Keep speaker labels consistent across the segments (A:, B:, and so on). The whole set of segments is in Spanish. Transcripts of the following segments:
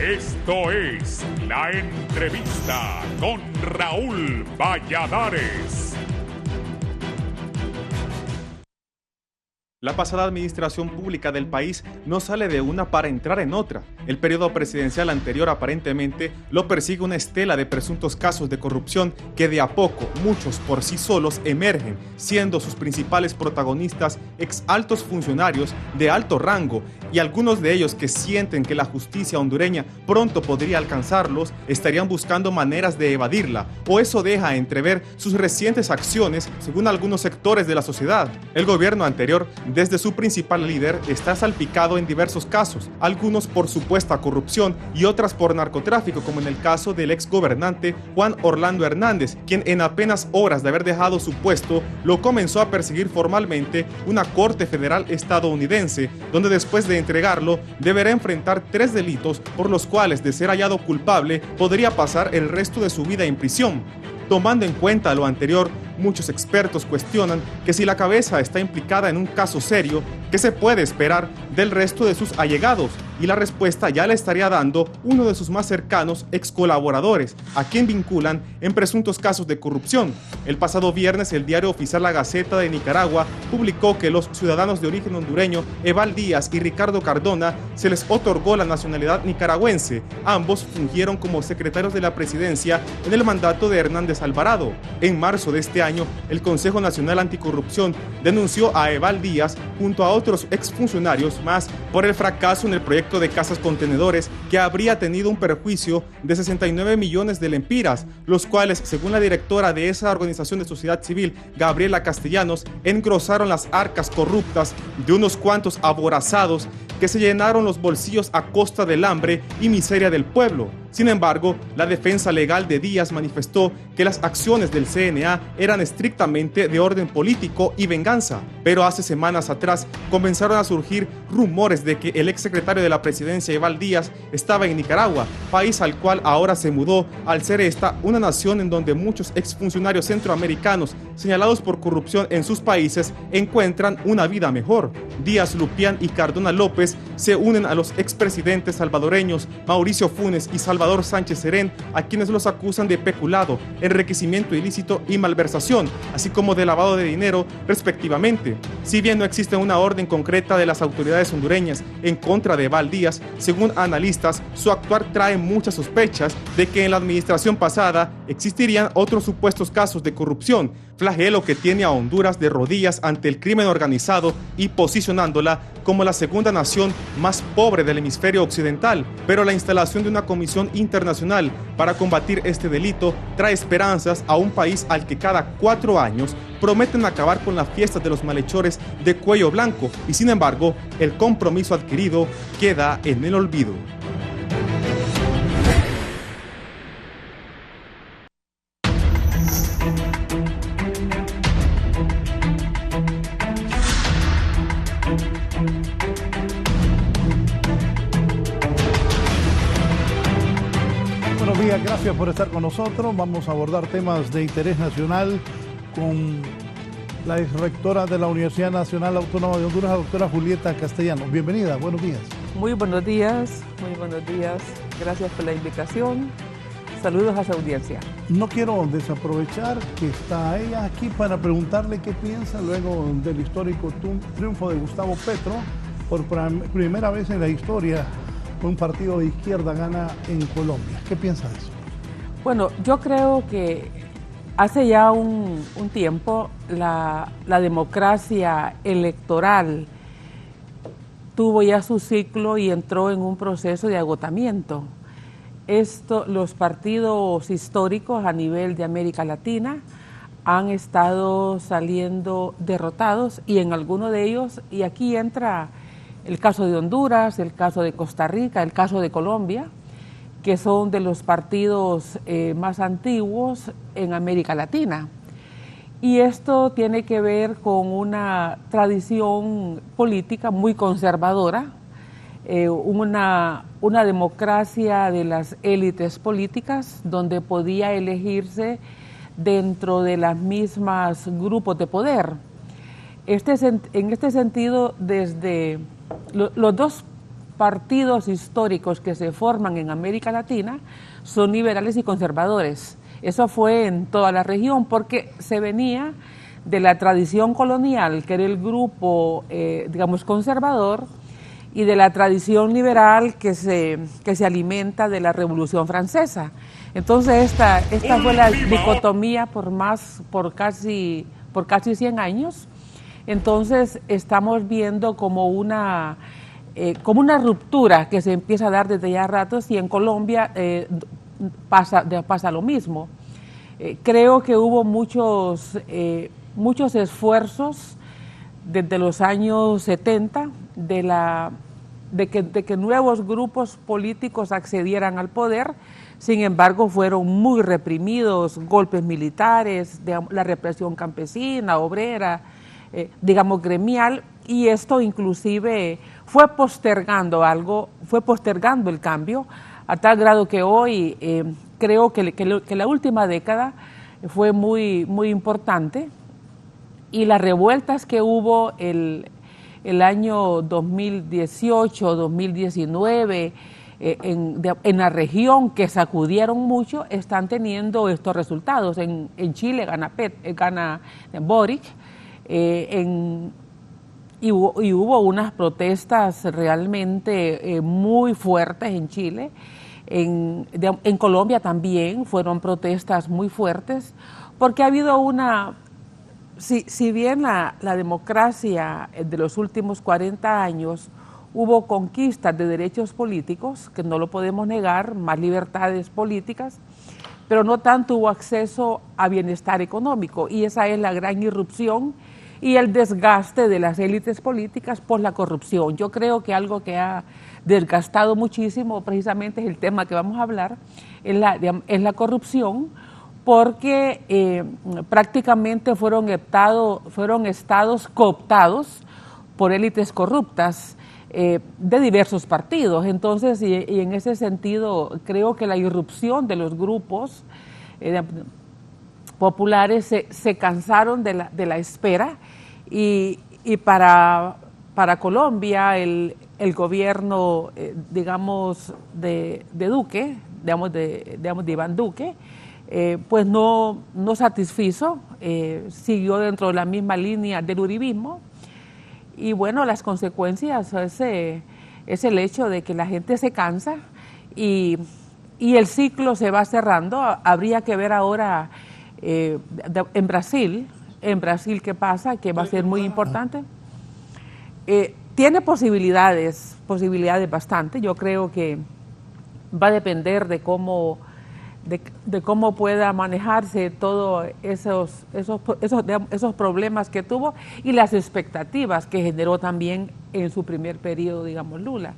A: Esto es La Entrevista con Raúl Valladares.
B: La pasada administración pública del país no sale de una para entrar en otra. El periodo presidencial anterior aparentemente lo persigue una estela de presuntos casos de corrupción que de a poco, muchos por sí solos, emergen, siendo sus principales protagonistas ex altos funcionarios de alto rango, y algunos de ellos que sienten que la justicia hondureña pronto podría alcanzarlos, estarían buscando maneras de evadirla, o eso deja entrever sus recientes acciones según algunos sectores de la sociedad. El gobierno anterior, desde su principal líder, está salpicado en diversos casos, algunos por supuesta corrupción y otras por narcotráfico, como en el caso del ex gobernante Juan Orlando Hernández, quien en apenas horas de haber dejado su puesto, lo comenzó a perseguir formalmente una corte federal estadounidense, donde después de entregarlo, deberá enfrentar 3 delitos por los cuales, de ser hallado culpable, podría pasar el resto de su vida en prisión. Tomando en cuenta lo anterior, muchos expertos cuestionan que si la cabeza está implicada en un caso serio, ¿qué se puede esperar del resto de sus allegados? Y la respuesta ya la estaría dando uno de sus más cercanos ex colaboradores, a quien vinculan en presuntos casos de corrupción. El pasado viernes, el diario oficial La Gaceta de Nicaragua publicó que los ciudadanos de origen hondureño Eval Díaz y Ricardo Cardona se les otorgó la nacionalidad nicaragüense. Ambos fungieron como secretarios de la presidencia en el mandato de Hernández Alvarado. En marzo de este año, el Consejo Nacional Anticorrupción denunció a Eval Díaz junto a otros exfuncionarios más por el fracaso en el proyecto de casas contenedores, que habría tenido un perjuicio de 69 millones de lempiras, los cuales, según la directora de esa organización de sociedad civil, Gabriela Castellanos, engrosaron las arcas corruptas de unos cuantos aborazados que se llenaron los bolsillos a costa del hambre y miseria del pueblo. Sin embargo, la defensa legal de Díaz manifestó que las acciones del CNA eran estrictamente de orden político y venganza, pero hace semanas atrás comenzaron a surgir rumores de que el exsecretario de la presidencia, Eval Díaz, estaba en Nicaragua, país al cual ahora se mudó, al ser esta una nación en donde muchos exfuncionarios centroamericanos señalados por corrupción en sus países encuentran una vida mejor. Díaz, Lupián y Cardona López se unen a los expresidentes salvadoreños Mauricio Funes y Salvador Sánchez Serén, a quienes los acusan de peculado, enriquecimiento ilícito y malversación, así como de lavado de dinero, respectivamente. Si bien no existe una orden concreta de las autoridades hondureñas en contra de Eval Díaz, según analistas, su actuar trae muchas sospechas de que en la administración pasada existirían otros supuestos casos de corrupción, flagelo que tiene a Honduras de rodillas ante el crimen organizado y posicionándola como la segunda nación más pobre del hemisferio occidental. Pero la instalación de una comisión internacional para combatir este delito trae esperanzas a un país al que cada 4 años prometen acabar con las fiestas de los malhechores de cuello blanco, y sin embargo, el compromiso adquirido queda en el olvido.
C: Buenos días, gracias por estar con nosotros. Vamos a abordar temas de interés nacional con la exrectora de la Universidad Nacional Autónoma de Honduras, la doctora Julieta Castellanos. Bienvenida, buenos días.
D: Muy buenos días, muy buenos días. Gracias por la invitación. Saludos a su audiencia.
C: No quiero desaprovechar que está ella aquí para preguntarle qué piensa luego del histórico triunfo de Gustavo Petro. Por primera vez en la historia, un partido de izquierda gana en Colombia. ¿Qué piensa de eso?
D: Bueno, yo creo que hace ya un tiempo la democracia electoral tuvo ya su ciclo y entró en un proceso de agotamiento. Los partidos históricos a nivel de América Latina han estado saliendo derrotados, y en alguno de ellos, y aquí entra el caso de Honduras, el caso de Costa Rica, el caso de Colombia, que son de los partidos más antiguos en América Latina. Y esto tiene que ver con una tradición política muy conservadora, una democracia de las élites políticas, donde podía elegirse dentro de las mismas grupos de poder. En este sentido, desde los dos partidos históricos que se forman en América Latina son liberales y conservadores. Eso fue en toda la región porque se venía de la tradición colonial, que era el grupo, digamos, conservador, y de la tradición liberal que se alimenta de la Revolución Francesa. Entonces esta fue la dicotomía por casi 100 años. Entonces estamos viendo como una ruptura que se empieza a dar desde ya ratos, y en Colombia pasa lo mismo. Creo que hubo muchos esfuerzos desde los años 70 de que nuevos grupos políticos accedieran al poder. Sin embargo, fueron muy reprimidos, golpes militares, la represión campesina, obrera, digamos gremial, y esto inclusive fue postergando el cambio, a tal grado que hoy creo que la última década fue muy, muy importante, y las revueltas que hubo el año 2018, 2019, en la región, que sacudieron mucho, están teniendo estos resultados. En Chile gana Boric, y hubo unas protestas realmente muy fuertes en Chile. En Colombia también fueron protestas muy fuertes, porque ha habido si bien la democracia de los últimos 40 años hubo conquistas de derechos políticos, que no lo podemos negar, más libertades políticas, pero no tanto hubo acceso a bienestar económico, y esa es la gran irrupción y el desgaste de las élites políticas por la corrupción. Yo creo que algo que ha desgastado muchísimo, precisamente es el tema que vamos a hablar, es la corrupción, porque prácticamente fueron estados cooptados por élites corruptas de diversos partidos. Entonces, y en ese sentido, creo que la irrupción de los grupos populares se cansaron de la espera, y para Colombia el gobierno, digamos, de Duque, de Iván Duque, pues no satisfizo, siguió dentro de la misma línea del uribismo, y bueno, las consecuencias es el hecho de que la gente se cansa y el ciclo se va cerrando. Habría que ver ahora en Brasil qué pasa, que va a ser muy importante. Tiene posibilidades bastante. Yo creo que va a depender de cómo pueda manejarse todos esos problemas que tuvo y las expectativas que generó también en su primer periodo, digamos, Lula.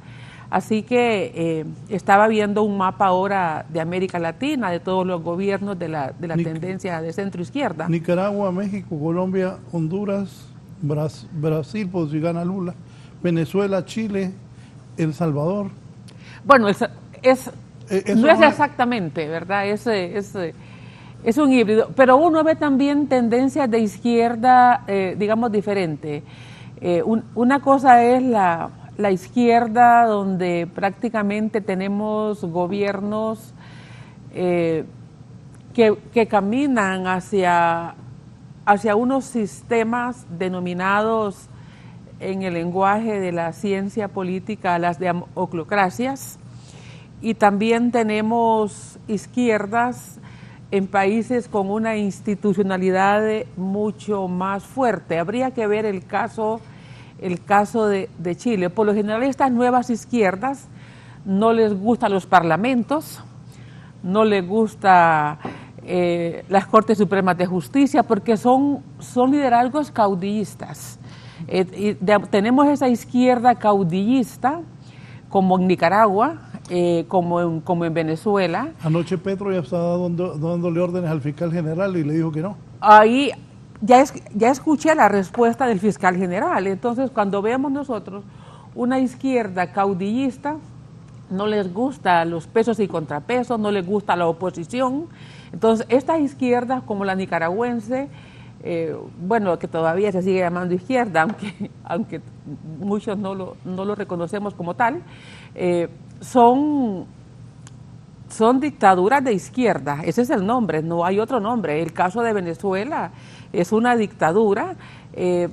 D: Así que estaba viendo un mapa ahora de América Latina, de todos los gobiernos de la tendencia de centro-izquierda.
C: Nicaragua, México, Colombia, Honduras, Brasil, pues si gana Lula, Venezuela, Chile, El Salvador.
D: Bueno, no es exactamente, ¿verdad? Es un híbrido, pero uno ve también tendencias de izquierda, digamos, diferente. Una cosa es la izquierda, donde prácticamente tenemos gobiernos que caminan hacia unos sistemas denominados en el lenguaje de la ciencia política las democracias, y también tenemos izquierdas en países con una institucionalidad mucho más fuerte. Habría que ver el caso de Chile. Por lo general, estas nuevas izquierdas no les gustan los parlamentos, no les gusta las Cortes Supremas de Justicia, porque son liderazgos caudillistas. Tenemos esa izquierda caudillista, como en Nicaragua, como en Venezuela.
C: Anoche Petro ya estaba dándole órdenes al fiscal general y le dijo que no.
D: Ahí ya escuché la respuesta del fiscal general. Entonces, cuando vemos nosotros una izquierda caudillista, no les gusta los pesos y contrapesos, no les gusta la oposición. Entonces, estas izquierdas como la nicaragüense bueno, que todavía se sigue llamando izquierda, aunque muchos no lo reconocemos como tal, son dictaduras de izquierda, ese es el nombre, no hay otro nombre. El caso de Venezuela es una dictadura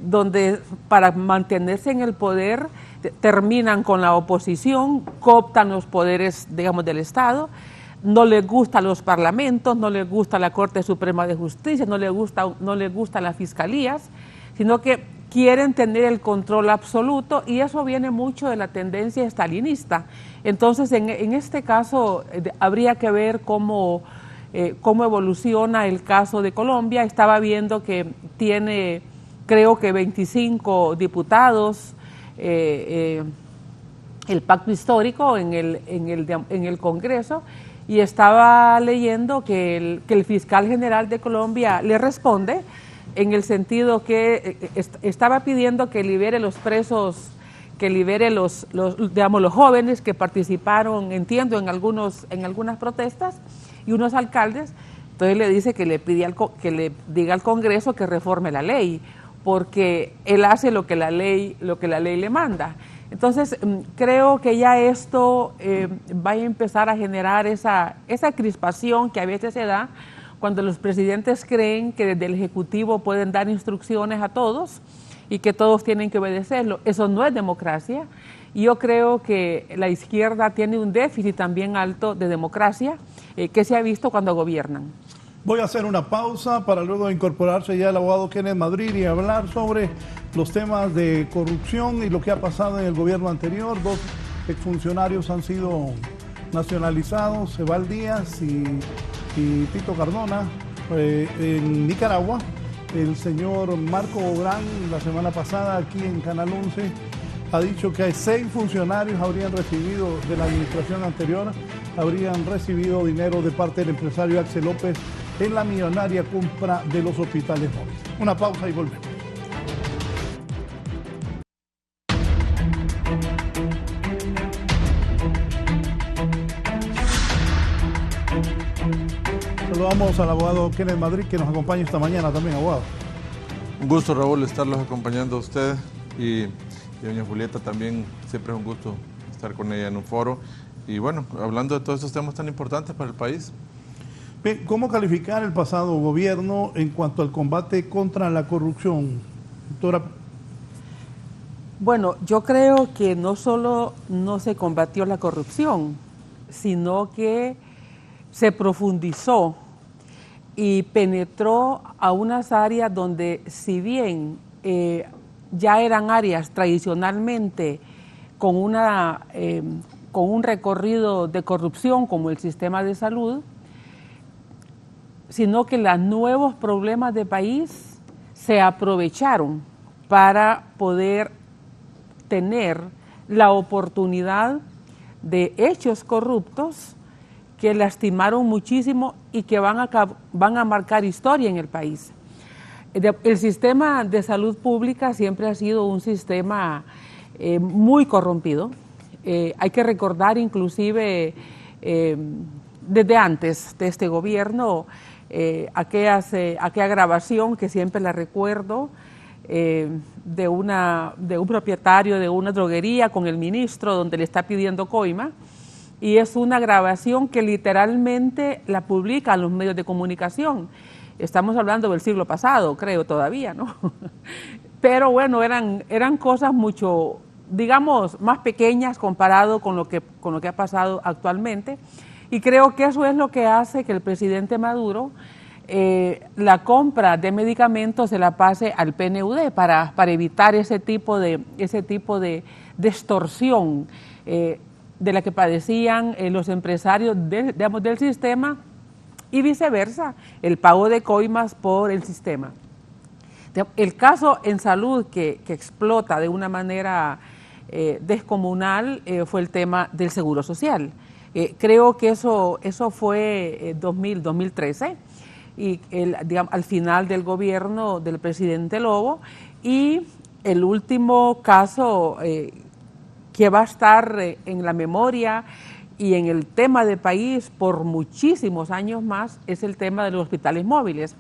D: donde para mantenerse en el poder terminan con la oposición, cooptan los poderes, digamos, del Estado, no les gustan los parlamentos, no les gusta la Corte Suprema de Justicia, no les gustan las fiscalías, sino que quieren tener el control absoluto, y eso viene mucho de la tendencia estalinista. Entonces, en este caso, habría que ver cómo evoluciona el caso de Colombia. Estaba viendo que tiene, creo que 25 diputados, el pacto histórico en el Congreso, y estaba leyendo que el fiscal general de Colombia le responde en el sentido que estaba pidiendo que libere los presos, que libere los jóvenes que participaron, entiendo, en algunas protestas, y unos alcaldes. Entonces le dice que le diga al Congreso que reforme la ley, porque él hace lo que la ley le manda. Entonces, creo que ya esto va a empezar a generar esa crispación que a veces se da cuando los presidentes creen que desde el Ejecutivo pueden dar instrucciones a todos y que todos tienen que obedecerlo. Eso no es democracia. Yo creo que la izquierda tiene un déficit también alto de democracia que se ha visto cuando gobiernan.
C: Voy a hacer una pausa para luego incorporarse ya el abogado Kenneth Madrid y hablar sobre los temas de corrupción y lo que ha pasado en el gobierno anterior. 2 exfuncionarios han sido nacionalizados, Eval Díaz y Tito Cardona. En Nicaragua, el señor Marco Ográn, la semana pasada aquí en Canal 11, ha dicho que 6 funcionarios habrían recibido de la administración anterior, habrían recibido dinero de parte del empresario Axel López en la millonaria compra de los hospitales móviles. Una pausa y volvemos. Saludamos al abogado Kenneth Madrid, que nos acompaña esta mañana también, abogado.
E: Un gusto, Raúl, estarlos acompañando a usted y doña Julieta también. Siempre es un gusto estar con ella en un foro. Y bueno, hablando de todos estos temas tan importantes para el país.
C: ¿Cómo calificar el pasado gobierno en cuanto al combate contra la corrupción, doctora?
D: Bueno, yo creo que no solo no se combatió la corrupción, sino que se profundizó y penetró a unas áreas donde, si bien ya eran áreas tradicionalmente con un recorrido de corrupción, como el sistema de salud, sino que los nuevos problemas de país se aprovecharon para poder tener la oportunidad de hechos corruptos que lastimaron muchísimo y que van a marcar historia en el país. El sistema de salud pública siempre ha sido un sistema muy corrompido. Hay que recordar inclusive desde antes de este gobierno aquella grabación que siempre la recuerdo de un propietario de una droguería con el ministro donde le está pidiendo coima, y es una grabación que literalmente la publican los medios de comunicación. Estamos hablando del siglo pasado, creo todavía, ¿no? Pero bueno, eran cosas mucho, digamos, más pequeñas comparado con lo que ha pasado actualmente. Y creo que eso es lo que hace que el presidente Maduro la compra de medicamentos se la pase al PNUD para evitar ese tipo de extorsión de la que padecían los empresarios del sistema, y viceversa, el pago de coimas por el sistema. El caso en salud que explota de una manera descomunal fue el tema del seguro social. Creo que eso fue 2013, y al final del gobierno del presidente Lobo, y el último caso que va a estar en la memoria y en el tema de país por muchísimos años más es el tema de los hospitales móviles.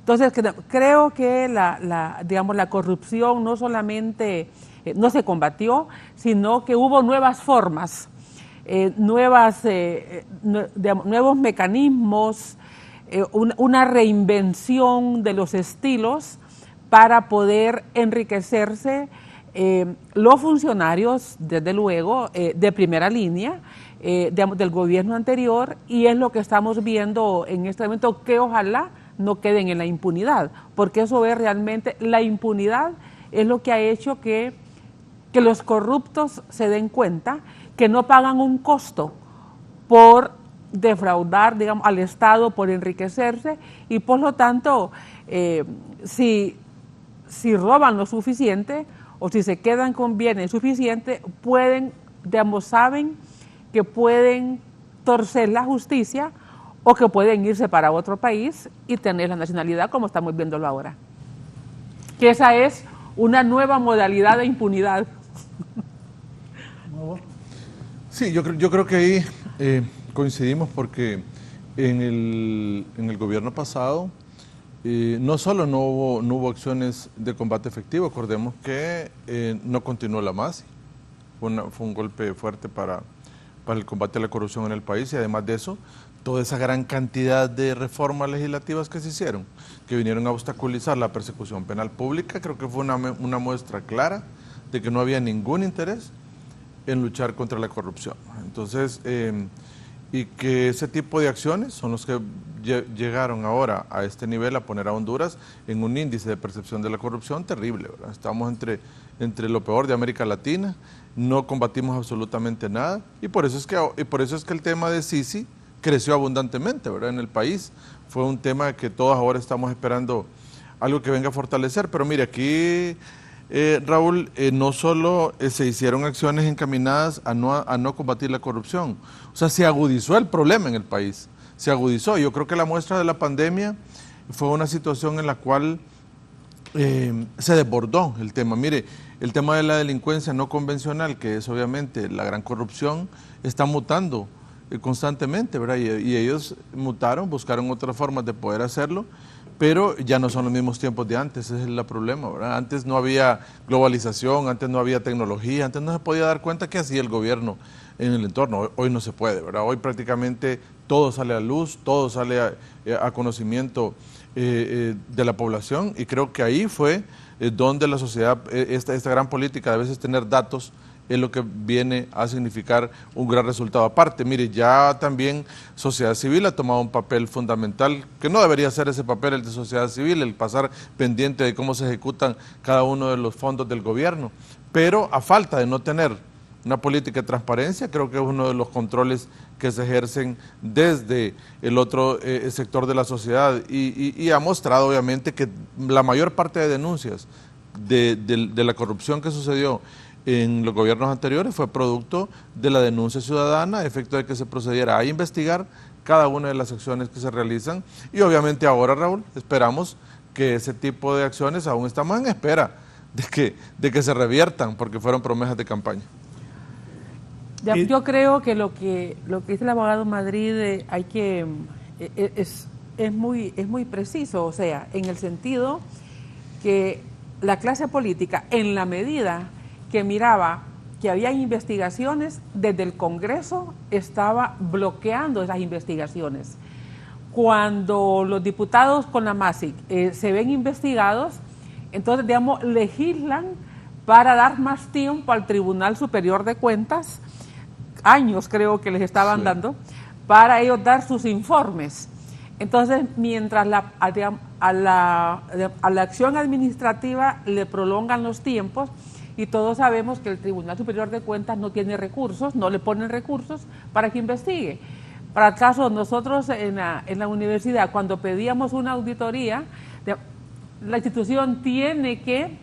D: Entonces, creo que digamos, la corrupción no solamente no se combatió, sino que hubo nuevas formas, nuevos mecanismos, una reinvención de los estilos para poder enriquecerse los funcionarios, desde luego, de primera línea, del gobierno anterior, y es lo que estamos viendo en este momento, que ojalá no queden en la impunidad, porque eso es realmente, la impunidad es lo que ha hecho que los corruptos se den cuenta que no pagan un costo por defraudar, digamos, al Estado, por enriquecerse, y por lo tanto, si roban lo suficiente o si se quedan con bienes suficientes, pueden, digamos, saben que pueden torcer la justicia o que pueden irse para otro país y tener la nacionalidad, como estamos viéndolo ahora. Que esa es una nueva modalidad de impunidad.
E: Sí, yo creo que ahí coincidimos, porque en el gobierno pasado no solo no hubo acciones de combate efectivo, acordemos que no continuó la MASI. Fue un golpe fuerte para el combate a la corrupción en el país, y además de eso, toda esa gran cantidad de reformas legislativas que se hicieron, que vinieron a obstaculizar la persecución penal pública, creo que fue una muestra clara de que no había ningún interés en luchar contra la corrupción. Entonces, y que ese tipo de acciones son los que llegaron ahora a este nivel, a poner a Honduras en un índice de percepción de la corrupción terrible, ¿verdad? Estamos entre lo peor de América Latina, no combatimos absolutamente nada, y por eso es que el tema de Sisi creció abundantemente, ¿verdad?, en el país. Fue un tema que todos ahora estamos esperando algo que venga a fortalecer. Pero mire, aquí, Raúl, no solo se hicieron acciones encaminadas a no combatir la corrupción, o sea, se agudizó el problema en el país, se agudizó. Yo creo que la muestra de la pandemia fue una situación en la cual se desbordó el tema. Mire, el tema de la delincuencia no convencional, que es obviamente la gran corrupción, está mutando constantemente, ¿verdad? Y ellos mutaron, buscaron otras formas de poder hacerlo, pero ya no son los mismos tiempos de antes, ese es el problema, ¿verdad? Antes no había globalización, antes no había tecnología, antes no se podía dar cuenta qué hacía el gobierno en el entorno. Hoy no se puede, ¿verdad? Hoy prácticamente todo sale a luz, todo sale a conocimiento de la población, y creo que ahí fue donde la sociedad, esta gran política de a veces tener datos, es lo que viene a significar un gran resultado. Aparte, mire, ya también sociedad civil ha tomado un papel fundamental, que no debería ser ese papel el de sociedad civil, el pasar pendiente de cómo se ejecutan cada uno de los fondos del gobierno, pero a falta de no tener una política de transparencia, creo que es uno de los controles que se ejercen desde el otro sector de la sociedad, y ha mostrado obviamente que la mayor parte de denuncias de la corrupción que sucedió en los gobiernos anteriores fue producto de la denuncia ciudadana, a efecto de que se procediera a investigar cada una de las acciones que se realizan. Y obviamente ahora, Raúl, esperamos que ese tipo de acciones, aún estamos en espera de que se reviertan, porque fueron promesas de campaña.
D: Yo creo que lo que dice el abogado Madrid es muy preciso, o sea, en el sentido que la clase política, en la medida que miraba que había investigaciones, desde el Congreso estaba bloqueando esas investigaciones. Cuando los diputados con la MASIC se ven investigados, entonces, digamos, legislan para dar más tiempo al Tribunal Superior de Cuentas, años creo que les estaban dando, para ellos dar sus informes. Entonces, mientras a la acción administrativa le prolongan los tiempos, y todos sabemos que el Tribunal Superior de Cuentas no tiene recursos, no le ponen recursos para que investigue. Para el caso, nosotros en la universidad, cuando pedíamos una auditoría, la institución tiene que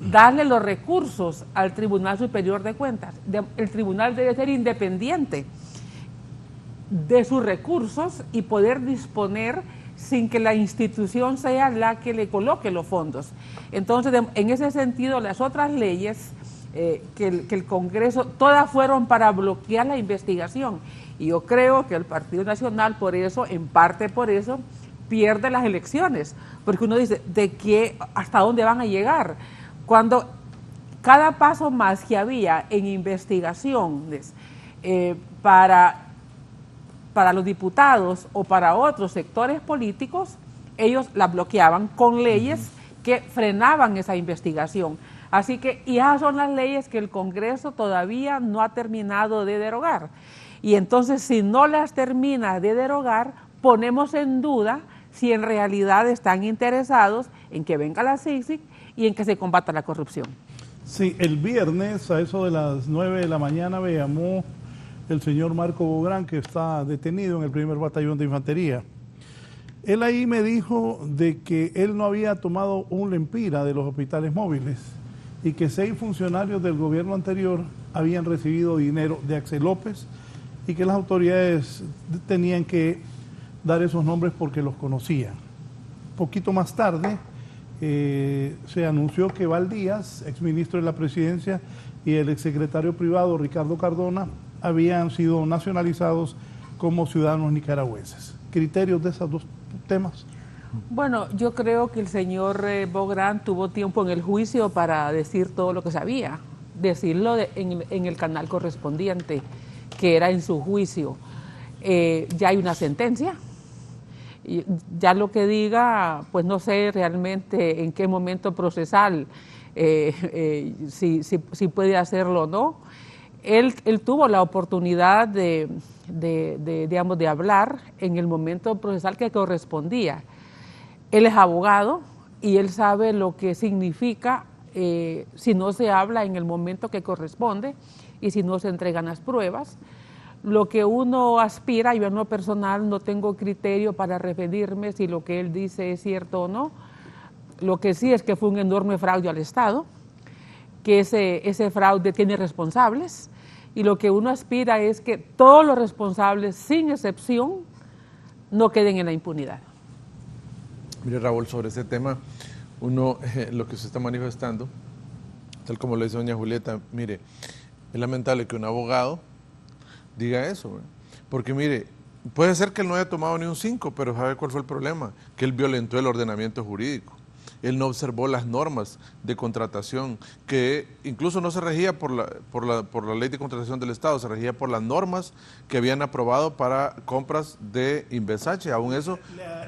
D: darle los recursos al Tribunal Superior de Cuentas. El tribunal debe ser independiente de sus recursos y poder disponer sin que la institución sea la que le coloque los fondos. Entonces, en ese sentido, las otras leyes que el Congreso, todas fueron para bloquear la investigación. Y yo creo que el Partido Nacional, por eso, en parte por eso, pierde las elecciones, porque uno dice, ¿hasta dónde van a llegar? Cuando cada paso más que había en investigaciones para los diputados o para otros sectores políticos, ellos la bloqueaban con leyes que frenaban esa investigación. Así que, y esas son las leyes que el Congreso todavía no ha terminado de derogar. Y entonces, si no las termina de derogar, ponemos en duda si en realidad están interesados en que venga la CICIG y en que se combata la corrupción.
C: Sí, el viernes a eso de las 9 de la mañana me llamó el señor Marco Bográn, que está detenido en el 1er Batallón de Infantería. Él ahí me dijo de que él no había tomado un lempira de los hospitales móviles y que 6 funcionarios del gobierno anterior habían recibido dinero de Axel López y que las autoridades tenían que dar esos nombres porque los conocían. Poquito más tarde se anunció que Valdías, exministro de la Presidencia, y el exsecretario privado Ricardo Cardona habían sido nacionalizados como ciudadanos nicaragüenses. ¿Criterios de esos dos temas?
D: Bueno, yo creo que el señor Bográn tuvo tiempo en el juicio para decir todo lo que sabía, decirlo en el canal correspondiente, que era en su juicio. Ya hay una sentencia, y ya lo que diga, pues no sé realmente en qué momento procesal, si puede hacerlo o no. Él tuvo la oportunidad de hablar en el momento procesal que correspondía. Él es abogado y él sabe lo que significa si no se habla en el momento que corresponde y si no se entregan las pruebas. Lo que uno aspira, yo en lo personal no tengo criterio para referirme si lo que él dice es cierto o no. Lo que sí es que fue un enorme fraude al Estado, que ese fraude tiene responsables, y lo que uno aspira es que todos los responsables, sin excepción, no queden en la impunidad.
E: Mire, Raúl, sobre ese tema, lo que se está manifestando, tal como lo dice doña Julieta, mire, es lamentable que un abogado diga eso, ¿verdad? Porque mire, puede ser que él no haya tomado ni un 5, pero ¿sabe cuál fue el problema? Que él violentó el ordenamiento jurídico. Él no observó las normas de contratación, que incluso no se regía por la ley de contratación del Estado, se regía por las normas que habían aprobado para compras de Invesache. Aún eso...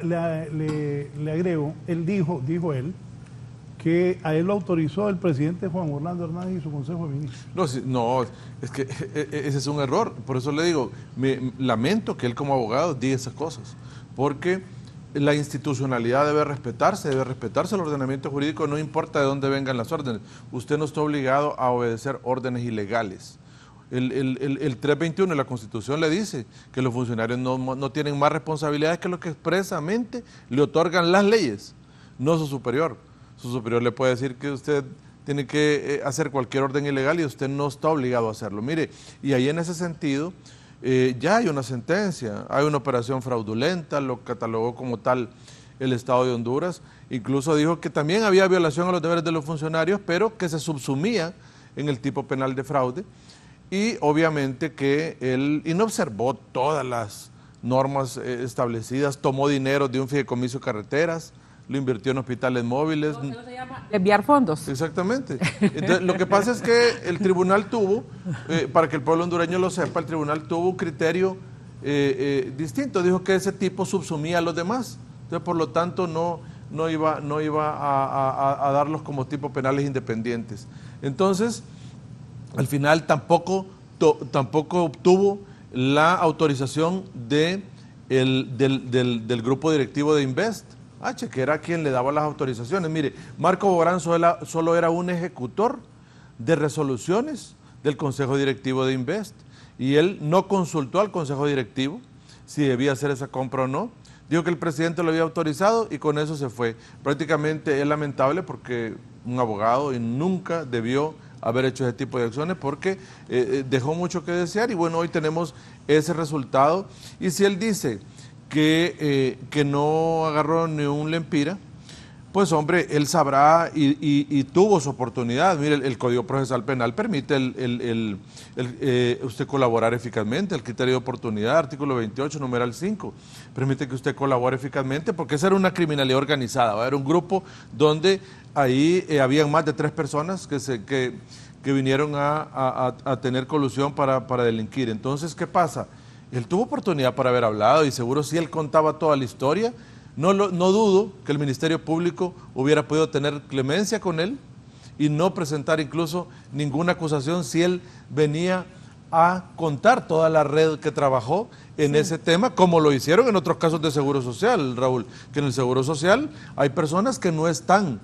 C: Le agrego, él dijo él, que a él lo autorizó el presidente Juan Orlando Hernández y su Consejo de Ministros.
E: No, es que ese es un error. Por eso le digo, me lamento que él como abogado diga esas cosas, porque la institucionalidad debe respetarse el ordenamiento jurídico, no importa de dónde vengan las órdenes. Usted no está obligado a obedecer órdenes ilegales. El 321 de la Constitución le dice que los funcionarios no tienen más responsabilidades que lo que expresamente le otorgan las leyes, no su superior. Su superior le puede decir que usted tiene que hacer cualquier orden ilegal y usted no está obligado a hacerlo. Mire, y ahí en ese sentido ya hay una sentencia, hay una operación fraudulenta, lo catalogó como tal el Estado de Honduras, incluso dijo que también había violación a los deberes de los funcionarios, pero que se subsumía en el tipo penal de fraude, y obviamente que él no observó todas las normas establecidas, tomó dinero de un fideicomiso de carreteras, lo invirtió en hospitales móviles.
D: Eso se llama enviar fondos.
E: Exactamente. Entonces, lo que pasa es que el tribunal tuvo, para que el pueblo hondureño lo sepa, el tribunal tuvo un criterio distinto. Dijo que ese tipo subsumía a los demás. Entonces, por lo tanto, no iba a darlos como tipo penales independientes. Entonces, al final tampoco obtuvo la autorización del grupo directivo de Invest, que era quien le daba las autorizaciones. Mire, Marco Bográn solo era un ejecutor de resoluciones del Consejo Directivo de Invest, y él no consultó al Consejo Directivo si debía hacer esa compra o no. Dijo que el presidente lo había autorizado y con eso se fue. Prácticamente es lamentable porque un abogado nunca debió haber hecho ese tipo de acciones, porque dejó mucho que desear, y bueno, hoy tenemos ese resultado. Y si él dice que no agarró ni un lempira, pues Pues hombre, él sabrá y tuvo su oportunidad. Mire, el Código Procesal Penal permite usted colaborar eficazmente, el criterio de oportunidad, artículo 28, numeral 5, permite que usted colabore eficazmente, porque esa era una criminalidad organizada, era un grupo donde ahí habían más de 3 personas que vinieron a tener colusión para delinquir. Entonces, ¿qué pasa? Él tuvo oportunidad para haber hablado y seguro si él contaba toda la historia, no dudo que el Ministerio Público hubiera podido tener clemencia con él y no presentar incluso ninguna acusación si él venía a contar toda la red que trabajó en ese tema, como lo hicieron en otros casos de Seguro Social, Raúl, que en el Seguro Social hay personas que no están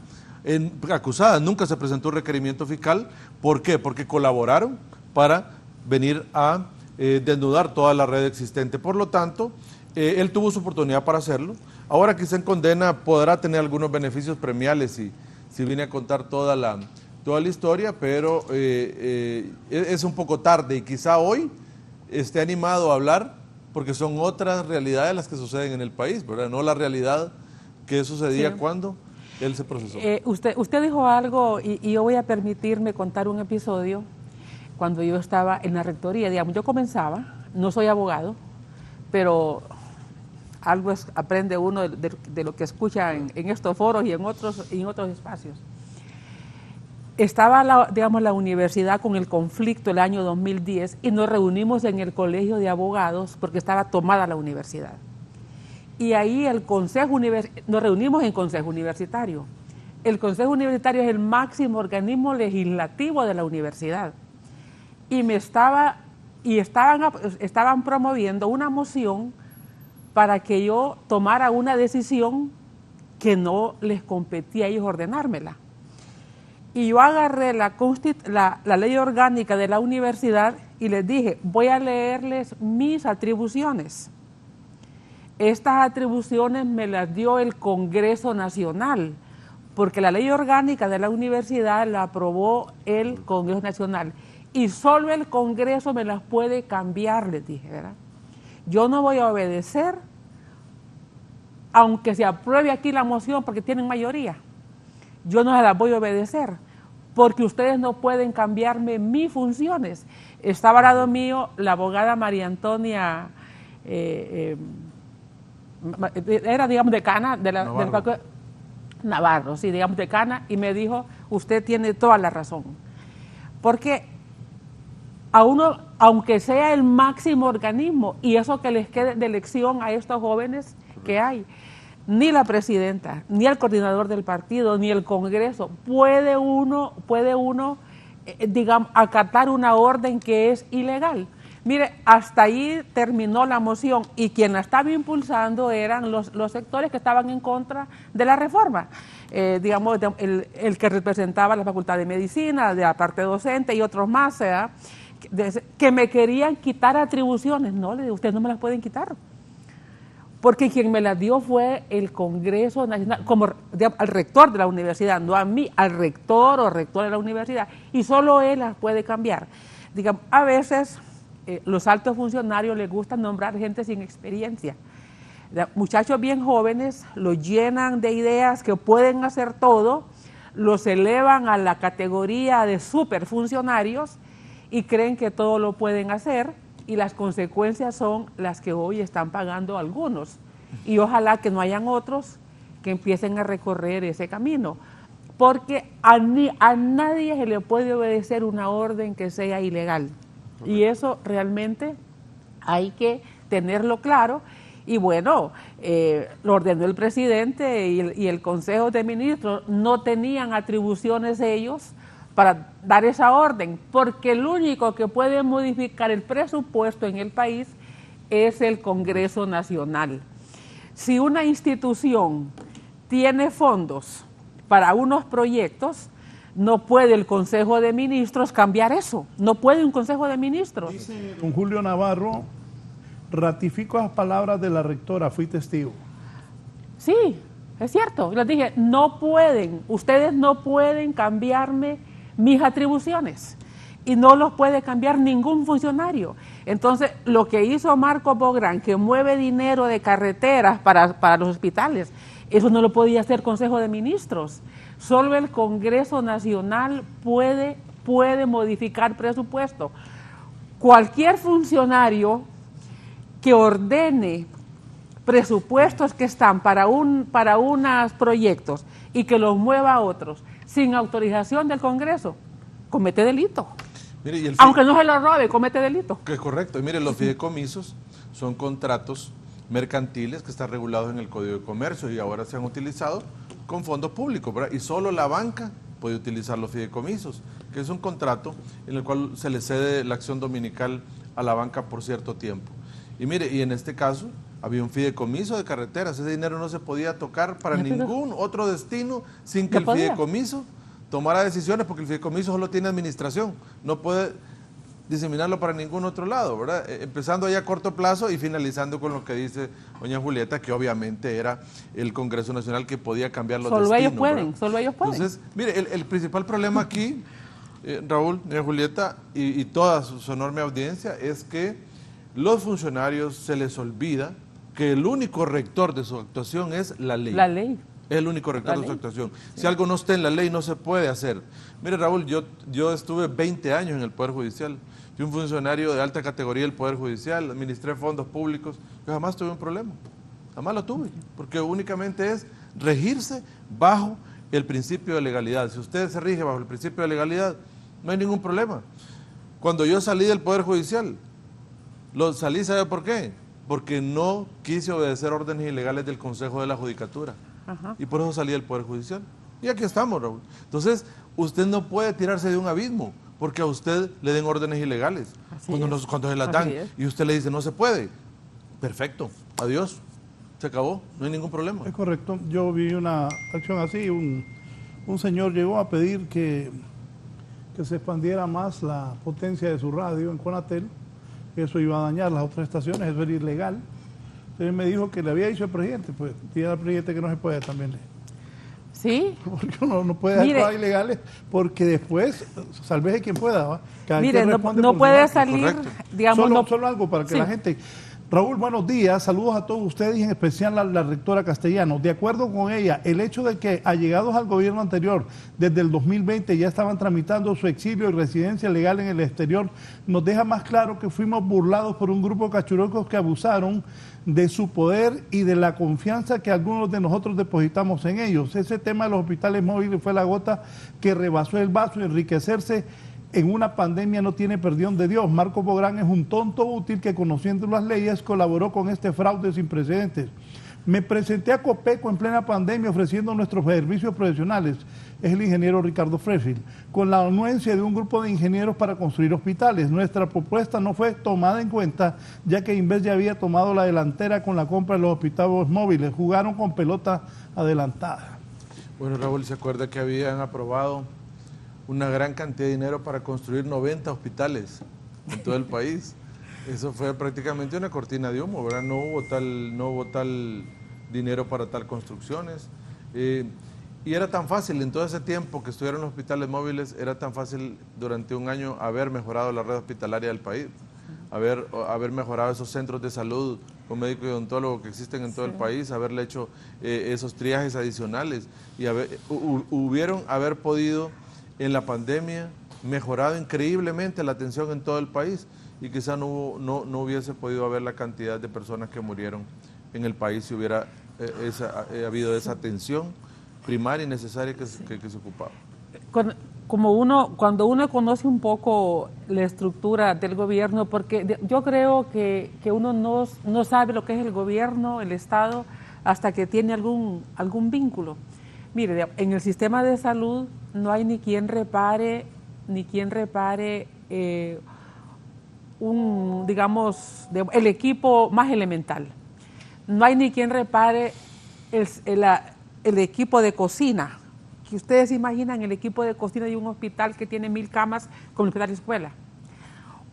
E: acusadas, nunca se presentó un requerimiento fiscal. ¿Por qué? Porque colaboraron para venir a desnudar toda la red existente. Por lo tanto, él tuvo su oportunidad para hacerlo. Ahora quizá en condena podrá tener algunos beneficios premiales si viene a contar toda la historia, pero es un poco tarde y quizá hoy esté animado a hablar porque son otras realidades las que suceden en el país, ¿verdad? No la realidad que sucedía cuando él se procesó.
D: Usted dijo algo y yo voy a permitirme contar un episodio cuando yo estaba en la rectoría. Digamos, yo comenzaba, no soy abogado, pero algo aprende uno de lo que escucha en estos foros y en otros espacios. Estaba la universidad con el conflicto el año 2010 y nos reunimos en el colegio de abogados porque estaba tomada la universidad. Y ahí nos reunimos en consejo universitario. El consejo universitario es el máximo organismo legislativo de la universidad. Y estaban promoviendo una moción para que yo tomara una decisión que no les competía a ellos ordenármela. Y yo agarré la ley orgánica de la universidad y les dije, voy a leerles mis atribuciones. Estas atribuciones me las dio el Congreso Nacional, porque la ley orgánica de la universidad la aprobó el Congreso Nacional. Y solo el Congreso me las puede cambiar, les dije, ¿verdad? Yo no voy a obedecer, aunque se apruebe aquí la moción porque tienen mayoría. Yo no se las voy a obedecer, porque ustedes no pueden cambiarme mis funciones. Estaba al lado mío la abogada María Antonia, era, digamos, decana del Navarro, sí, digamos, decana, y me dijo, usted tiene toda la razón. Porque aunque sea el máximo organismo, y eso que les quede de elección a estos jóvenes que hay, ni la presidenta, ni el coordinador del partido, ni el Congreso, puede uno, digamos, acatar una orden que es ilegal. Mire, hasta ahí terminó la moción y quien la estaba impulsando eran los sectores que estaban en contra de la reforma. Digamos, el que representaba la Facultad de Medicina, de la parte docente y otros más, que me querían quitar atribuciones. No, le digo, ustedes no me las pueden quitar. Porque quien me las dio fue el Congreso Nacional, como al rector de la universidad, no a mí, al rector o rectora de la universidad, y solo él las puede cambiar. Digamos, a veces los altos funcionarios les gusta nombrar gente sin experiencia. Muchachos bien jóvenes los llenan de ideas que pueden hacer todo, los elevan a la categoría de superfuncionarios y creen que todo lo pueden hacer. Y las consecuencias son las que hoy están pagando algunos. Y ojalá que no hayan otros que empiecen a recorrer ese camino. Porque a nadie se le puede obedecer una orden que sea ilegal. Y eso realmente hay que tenerlo claro. Y bueno, lo ordenó el presidente y el Consejo de Ministros. No tenían atribuciones ellos para dar esa orden, porque el único que puede modificar el presupuesto en el país es el Congreso Nacional. Si una institución tiene fondos para unos proyectos, no puede el Consejo de Ministros cambiar eso, no puede un Consejo de Ministros.
C: Dice don Julio Navarro, ratifico las palabras de la rectora, fui testigo.
D: Sí, es cierto, les dije, no pueden, ustedes no pueden cambiarme mis atribuciones y no los puede cambiar ningún funcionario. Entonces, lo que hizo Marco Bográn, que mueve dinero de carreteras para los hospitales, Eso no lo podía hacer Consejo de Ministros. Solo el Congreso Nacional puede modificar presupuesto. Cualquier funcionario que ordene presupuestos que están para unos proyectos y que los mueva a otros sin autorización del Congreso, comete delito.
E: Mire,
D: aunque no se lo robe, comete delito.
E: Que es correcto. Y mire, los fideicomisos son contratos mercantiles que están regulados en el Código de Comercio y ahora se han utilizado con fondos públicos, ¿verdad? Y solo la banca puede utilizar los fideicomisos, que es un contrato en el cual se le cede la acción dominical a la banca por cierto tiempo. Y mire, y en este caso había un fideicomiso de carreteras, ese dinero no se podía tocar para ningún otro destino sin que el fideicomiso tomara decisiones, porque el fideicomiso solo tiene administración, no puede diseminarlo para ningún otro lado, ¿verdad? Empezando ahí a corto plazo y finalizando con lo que dice doña Julieta, que obviamente era el Congreso Nacional que podía cambiar los destinos.
D: Solo ellos pueden.
E: Entonces, mire, el principal problema aquí, Raúl, doña Julieta y toda su enorme audiencia, es que los funcionarios se les olvida que el único rector de su actuación es la ley.
D: La ley.
E: Es el único rector de su actuación. Si algo no está en la ley, no se puede hacer. Mire, Raúl, yo estuve 20 años en el Poder Judicial. Fui un funcionario de alta categoría del Poder Judicial, administré fondos públicos. Yo jamás tuve un problema. Jamás lo tuve. Porque únicamente es regirse bajo el principio de legalidad. Si usted se rige bajo el principio de legalidad, no hay ningún problema. Cuando yo salí del Poder Judicial, salí, ¿sabe por qué? Porque no quise obedecer órdenes ilegales del Consejo de la Judicatura. Ajá. Y por eso salí del Poder Judicial. Y aquí estamos, Raúl. Entonces, usted no puede tirarse de un abismo porque a usted le den órdenes ilegales. Cuando se las dan y usted le dice no se puede. Perfecto, adiós. Se acabó, no hay ningún problema.
C: Es correcto. Yo vi una acción así. Un señor llegó a pedir que se expandiera más la potencia de su radio en Conatel. Eso iba a dañar las otras estaciones, eso era ilegal. Entonces me dijo que le había dicho el presidente, pues diga al presidente que no se puede también.
D: Sí.
C: Porque uno no puede hacer cosas ilegales, porque después, salve quien pueda, ¿va?
D: Mire, no puede salir, digamos...
C: Solo algo para que la gente... Raúl, buenos días, saludos a todos ustedes y en especial a la rectora Castellano. De acuerdo con ella, el hecho de que allegados al gobierno anterior desde el 2020 ya estaban tramitando su exilio y residencia legal en el exterior, nos deja más claro que fuimos burlados por un grupo de cachurocos que abusaron de su poder y de la confianza que algunos de nosotros depositamos en ellos. Ese tema de los hospitales móviles fue la gota que rebasó el vaso y enriquecerse en una pandemia no tiene perdón de Dios. Marco Bográn es un tonto útil que, conociendo las leyes, colaboró con este fraude sin precedentes. Me presenté a Copeco en plena pandemia ofreciendo nuestros servicios profesionales, es el ingeniero Ricardo Fresil, con la anuencia de un grupo de ingenieros para construir hospitales. Nuestra propuesta no fue tomada en cuenta, ya que Inves ya había tomado la delantera con la compra de los hospitales móviles. Jugaron con pelota adelantada.
E: Bueno, Raúl, ¿se acuerda que habían aprobado una gran cantidad de dinero para construir 90 hospitales en todo el país? Eso fue prácticamente una cortina de humo, ¿verdad? No hubo tal dinero para tal construcciones. Y era tan fácil, en todo ese tiempo que estuvieron los hospitales móviles, era tan fácil durante un año haber mejorado la red hospitalaria del país, haber mejorado esos centros de salud con médico y odontólogo que existen en todo el país, haberle hecho esos triajes adicionales y haber podido en la pandemia mejorado increíblemente la atención en todo el país y quizá no hubiese podido haber la cantidad de personas que murieron en el país si hubiera habido esa atención primaria y necesaria que se ocupaba.
D: Cuando uno conoce un poco la estructura del gobierno, porque yo creo que uno no sabe lo que es el gobierno, el Estado, hasta que tiene algún vínculo. Mire, en el sistema de salud no hay ni quien repare el equipo más elemental. No hay ni quien repare el equipo de cocina. Que ustedes imaginan el equipo de cocina de un hospital que tiene 1000 camas como el hospital de escuela.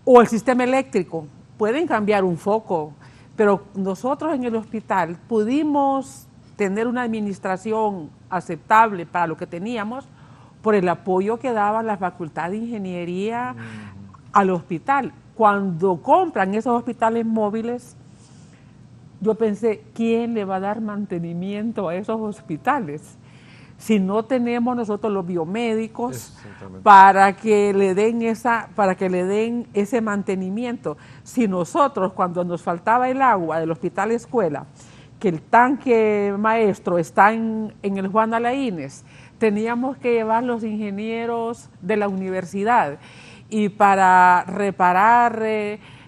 D: O el sistema eléctrico. Pueden cambiar un foco, pero nosotros en el hospital pudimos tener una administración aceptable para lo que teníamos por el apoyo que daba la Facultad de Ingeniería al hospital. Cuando compran esos hospitales móviles, yo pensé, ¿quién le va a dar mantenimiento a esos hospitales? Si no tenemos nosotros los biomédicos para que le den ese mantenimiento. Si nosotros, cuando nos faltaba el agua del hospital escuela, que el tanque maestro está en el Juan Alaínez, teníamos que llevar los ingenieros de la universidad, y para reparar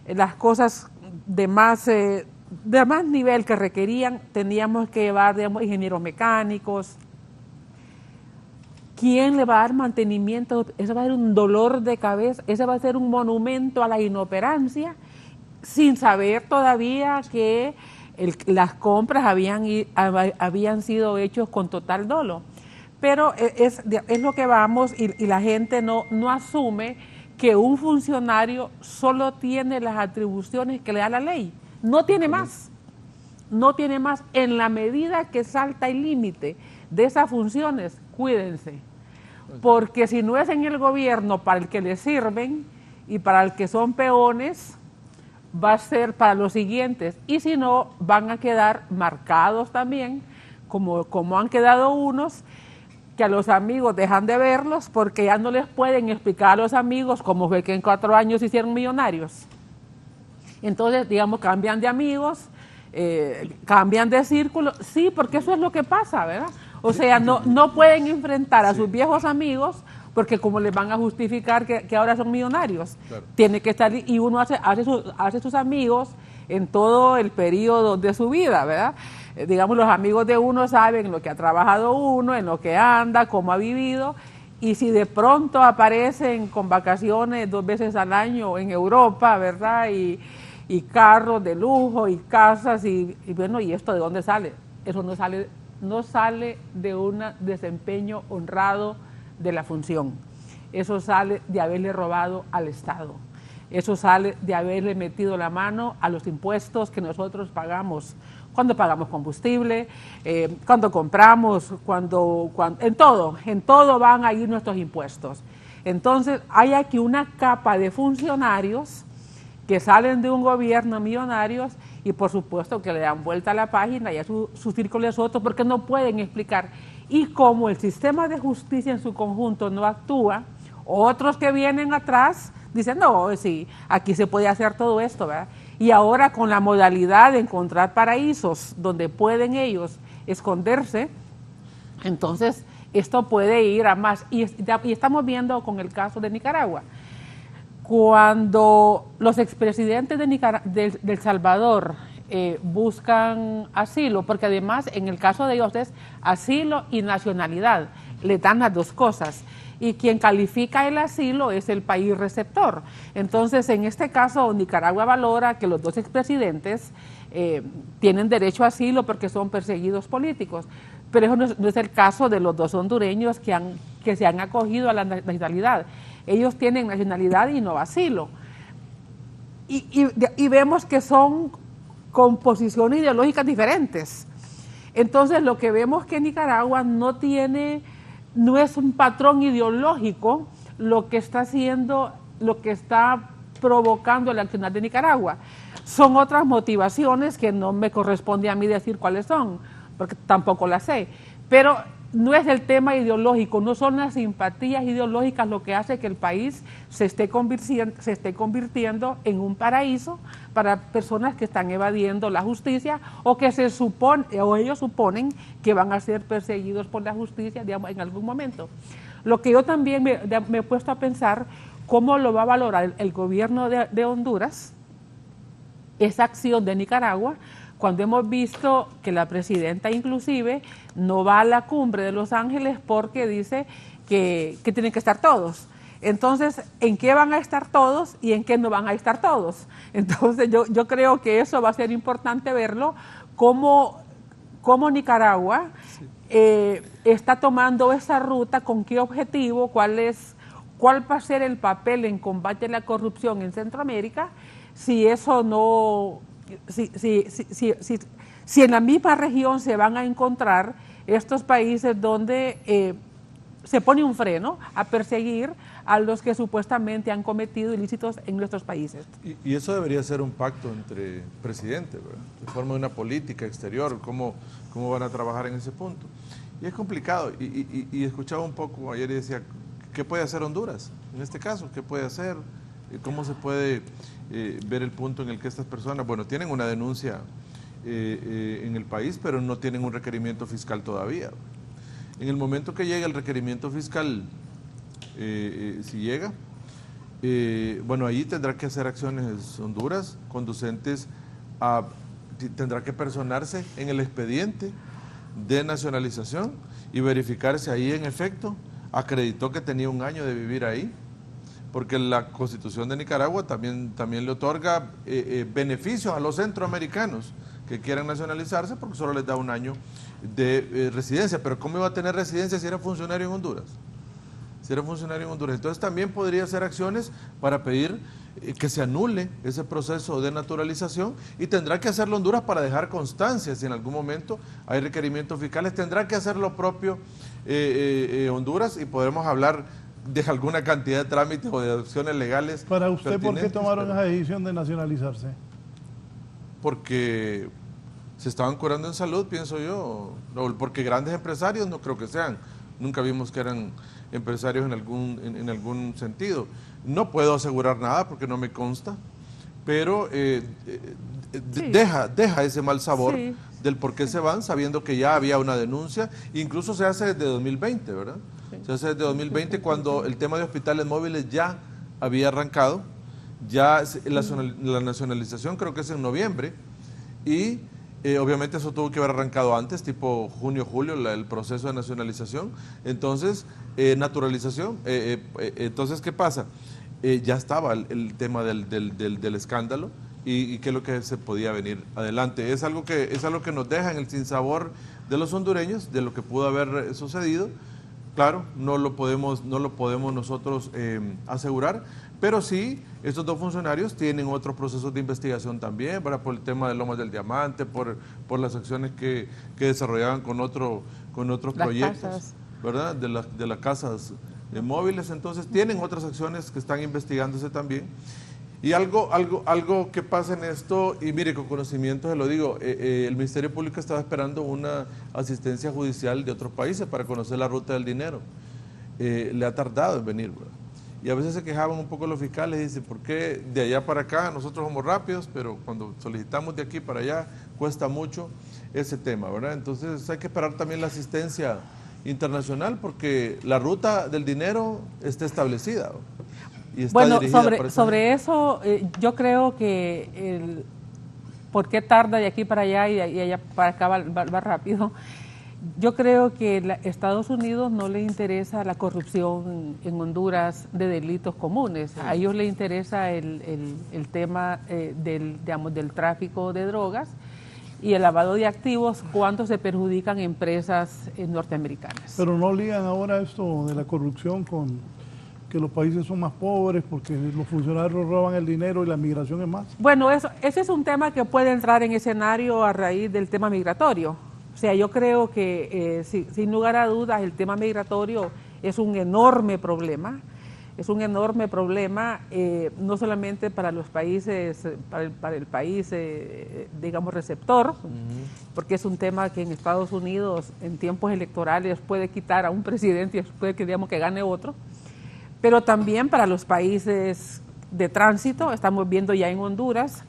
D: las cosas de más nivel que requerían, teníamos que llevar, digamos, ingenieros mecánicos. ¿Quién le va a dar mantenimiento? Eso va a ser un dolor de cabeza, ese va a ser un monumento a la inoperancia, sin saber todavía que las compras habían sido hechas con total dolo. Pero es lo que vamos, y la gente no asume que un funcionario solo tiene las atribuciones que le da la ley, no tiene más. No tiene más. En la medida que salta el límite de esas funciones, cuídense, porque si no es en el gobierno para el que le sirven y para el que son peones, va a ser para los siguientes, y si no, van a quedar marcados también, como han quedado unos, que a los amigos dejan de verlos porque ya no les pueden explicar a los amigos cómo fue que en 4 años se hicieron millonarios. Entonces, digamos, cambian de amigos, cambian de círculo, sí, porque eso es lo que pasa, ¿verdad? O sea, no pueden enfrentar a sus viejos amigos, porque como les van a justificar que ahora son millonarios. Claro. Tiene que estar, y uno hace sus amigos en todo el periodo de su vida, ¿verdad? Digamos, los amigos de uno saben lo que ha trabajado uno, en lo que anda, cómo ha vivido, y si de pronto aparecen con vacaciones 2 veces al año en Europa, ¿verdad? Y carros de lujo y casas, y bueno, ¿y esto de dónde sale? Eso no sale de un desempeño honrado de la función. Eso sale de haberle robado al Estado. Eso sale de haberle metido la mano a los impuestos que nosotros pagamos, cuando pagamos combustible, cuando compramos, en todo van a ir nuestros impuestos. Entonces, hay aquí una capa de funcionarios que salen de un gobierno millonarios y por supuesto que le dan vuelta a la página y a su círculo es otro, porque no pueden explicar. Y como el sistema de justicia en su conjunto no actúa, otros que vienen atrás dicen, no, sí, aquí se puede hacer todo esto, ¿verdad? Y ahora con la modalidad de encontrar paraísos donde pueden ellos esconderse, entonces esto puede ir a más. Y estamos viendo con el caso de Nicaragua. Cuando los expresidentes de El Salvador buscan asilo, porque además en el caso de ellos es asilo y nacionalidad, le dan las 2 cosas, y quien califica el asilo es el país receptor. Entonces, en este caso, Nicaragua valora que los 2 expresidentes tienen derecho a asilo porque son perseguidos políticos, pero eso no es el caso de los 2 hondureños que se han acogido a la nacionalidad. Ellos tienen nacionalidad y no asilo. Y vemos que son composiciones ideológicas diferentes. Entonces, lo que vemos que Nicaragua no es un patrón ideológico lo que está haciendo, lo que está provocando el accionar de Nicaragua. Son otras motivaciones que no me corresponde a mí decir cuáles son, porque tampoco las sé. Pero no es el tema ideológico, no son las simpatías ideológicas lo que hace que el país se esté convirtiendo en un paraíso para personas que están evadiendo la justicia o que ellos suponen que van a ser perseguidos por la justicia, digamos, en algún momento. Lo que yo también me he puesto a pensar, cómo lo va a valorar el gobierno de Honduras, esa acción de Nicaragua, cuando hemos visto que la presidenta inclusive no va a la cumbre de Los Ángeles porque dice que tienen que estar todos. Entonces, ¿en qué van a estar todos y en qué no van a estar todos? Entonces, yo creo que eso va a ser importante verlo, cómo Nicaragua está tomando esa ruta, con qué objetivo, cuál va a ser el papel en combate a la corrupción en Centroamérica, si eso no... Si en la misma región se van a encontrar estos países donde se pone un freno a perseguir a los que supuestamente han cometido ilícitos en nuestros países.
E: Y eso debería ser un pacto entre presidentes, ¿verdad? De forma de una política exterior, cómo van a trabajar en ese punto. Y es complicado, y escuchaba un poco ayer y decía, ¿qué puede hacer Honduras en este caso? ¿Qué puede hacer? ¿Cómo se puede ver el punto en el que estas personas, bueno, tienen una denuncia en el país, pero no tienen un requerimiento fiscal todavía? En el momento que llegue el requerimiento fiscal, si llega, bueno, ahí tendrá que hacer acciones Honduras conducentes a, tendrá que personarse en el expediente de nacionalización y verificar si ahí en efecto acreditó que tenía un año de vivir ahí, porque la Constitución de Nicaragua también le otorga beneficios a los centroamericanos que quieran nacionalizarse porque solo les da un año de residencia. Pero ¿cómo iba a tener residencia si era funcionario en Honduras? Entonces también podría hacer acciones para pedir que se anule ese proceso de naturalización, y tendrá que hacerlo Honduras para dejar constancia si en algún momento hay requerimientos fiscales. Tendrá que hacer lo propio Honduras, y podremos hablar de alguna cantidad de trámites o de adopciones legales.
C: Para usted, ¿por qué tomaron esa decisión de nacionalizarse?
E: Porque se estaban curando en salud, pienso yo, porque grandes empresarios no creo que sean. Nunca vimos que eran empresarios en algún sentido. No puedo asegurar nada porque no me consta, pero
D: Sí.
E: deja ese mal sabor
D: Sí.
E: del por qué se van, sabiendo que ya había una denuncia. Incluso se hace desde 2020, ¿verdad?
D: Sí.
E: Se hace desde 2020, cuando el tema de hospitales móviles ya había arrancado. Ya la nacionalización creo que es en noviembre, y obviamente eso tuvo que haber arrancado antes, tipo junio, julio, el proceso de nacionalización. Entonces, naturalización. Entonces, ¿qué pasa? Ya estaba el tema del escándalo, y qué es lo que se podía venir adelante. Es algo que nos deja en el sinsabor de los hondureños, de lo que pudo haber sucedido. Claro, no lo podemos nosotros asegurar, pero sí, estos dos funcionarios tienen otros procesos de investigación también, ¿verdad? Por el tema de Lomas del Diamante, por las acciones que desarrollaban con otros proyectos,
D: casas,
E: ¿verdad? De las casas móviles. Entonces tienen otras acciones que están investigándose también. Y algo que pasa en esto, y mire, con conocimiento se lo digo, el Ministerio Público estaba esperando una asistencia judicial de otros países para conocer la ruta del dinero. Le ha tardado en venir, ¿verdad? Y a veces se quejaban un poco los fiscales y dicen, ¿por qué de allá para acá nosotros somos rápidos, pero cuando solicitamos de aquí para allá cuesta mucho ese tema, ¿verdad? Entonces hay que esperar también la asistencia internacional, porque la ruta del dinero está establecida, ¿no? Y está
D: bueno,
E: dirigida
D: sobre eso, yo creo que ¿por qué tarda de aquí para allá y de allá para acá va rápido? Yo creo que Estados Unidos no le interesa la corrupción en Honduras de delitos comunes. A ellos les interesa el tema del tráfico de drogas y el lavado de activos cuando se perjudican empresas norteamericanas.
C: Pero no ligan ahora esto de la corrupción con que los países son más pobres porque los funcionarios roban el dinero y la migración es más.
D: Bueno, ese es un tema que puede entrar en escenario a raíz del tema migratorio. O sea, yo creo que sin lugar a dudas el tema migratorio es un enorme problema. Es un enorme problema, no solamente para los países, para el país, digamos, receptor, porque es un tema que en Estados Unidos en tiempos electorales puede quitar a un presidente y puede que, digamos, que gane otro, pero también para los países de tránsito. Estamos viendo ya en Honduras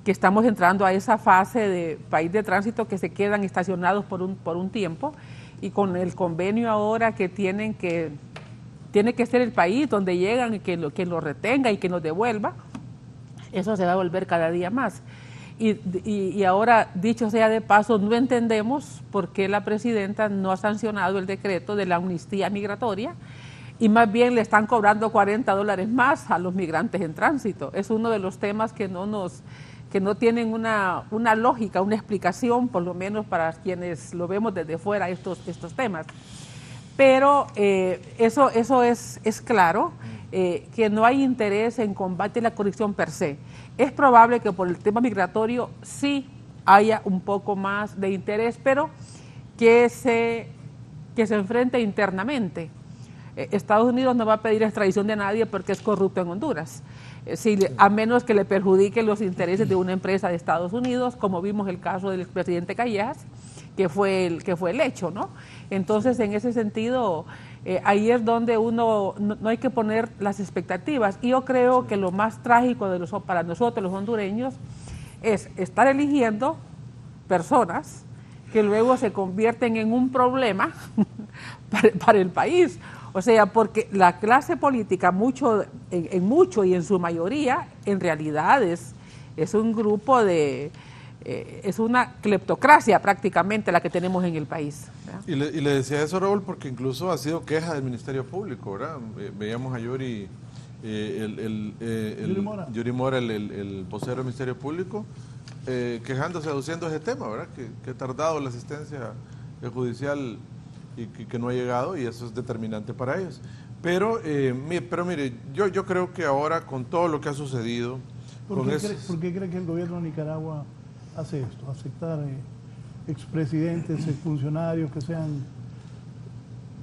D: que estamos entrando a esa fase de país de tránsito que se quedan estacionados por un tiempo, y con el convenio ahora que tiene que ser el país donde llegan y que lo retenga y que nos devuelva, eso se va a volver cada día más. Y ahora, dicho sea de paso, no entendemos por qué la presidenta no ha sancionado el decreto de la amnistía migratoria, y más bien le están cobrando $40 más a los migrantes en tránsito. Es uno de los temas que no tienen una lógica, una explicación, por lo menos para quienes lo vemos desde fuera, estos temas. Pero eso es claro, que no hay interés en combate a la corrupción per se. Es probable que por el tema migratorio sí haya un poco más de interés, pero que se enfrente internamente. Estados Unidos no va a pedir extradición de nadie porque es corrupto en Honduras, a menos que le perjudique los intereses de una empresa de Estados Unidos, como vimos el caso del expresidente Callejas, que fue el hecho, ¿no? Entonces, en ese sentido, ahí es donde uno no hay que poner las expectativas. Y yo creo que lo más trágico para nosotros los hondureños es estar eligiendo personas que luego se convierten en un problema para el país. O sea, porque la clase política en mucho y en su mayoría, en realidad es un grupo es una cleptocracia prácticamente la que tenemos en el país, ¿verdad?
E: Y le decía eso, Raúl, porque incluso ha sido queja del Ministerio Público, ¿verdad? Veíamos a Yuri, Yuri Mora, el vocero del Ministerio Público, quejándose, aduciendo ese tema, ¿verdad? Que ha tardado la asistencia judicial y que no ha llegado, y eso es determinante para ellos. Pero mire, yo creo que ahora con todo lo que ha sucedido...
C: ¿Por qué cree que el gobierno de Nicaragua hace esto? Aceptar expresidentes, exfuncionarios que sean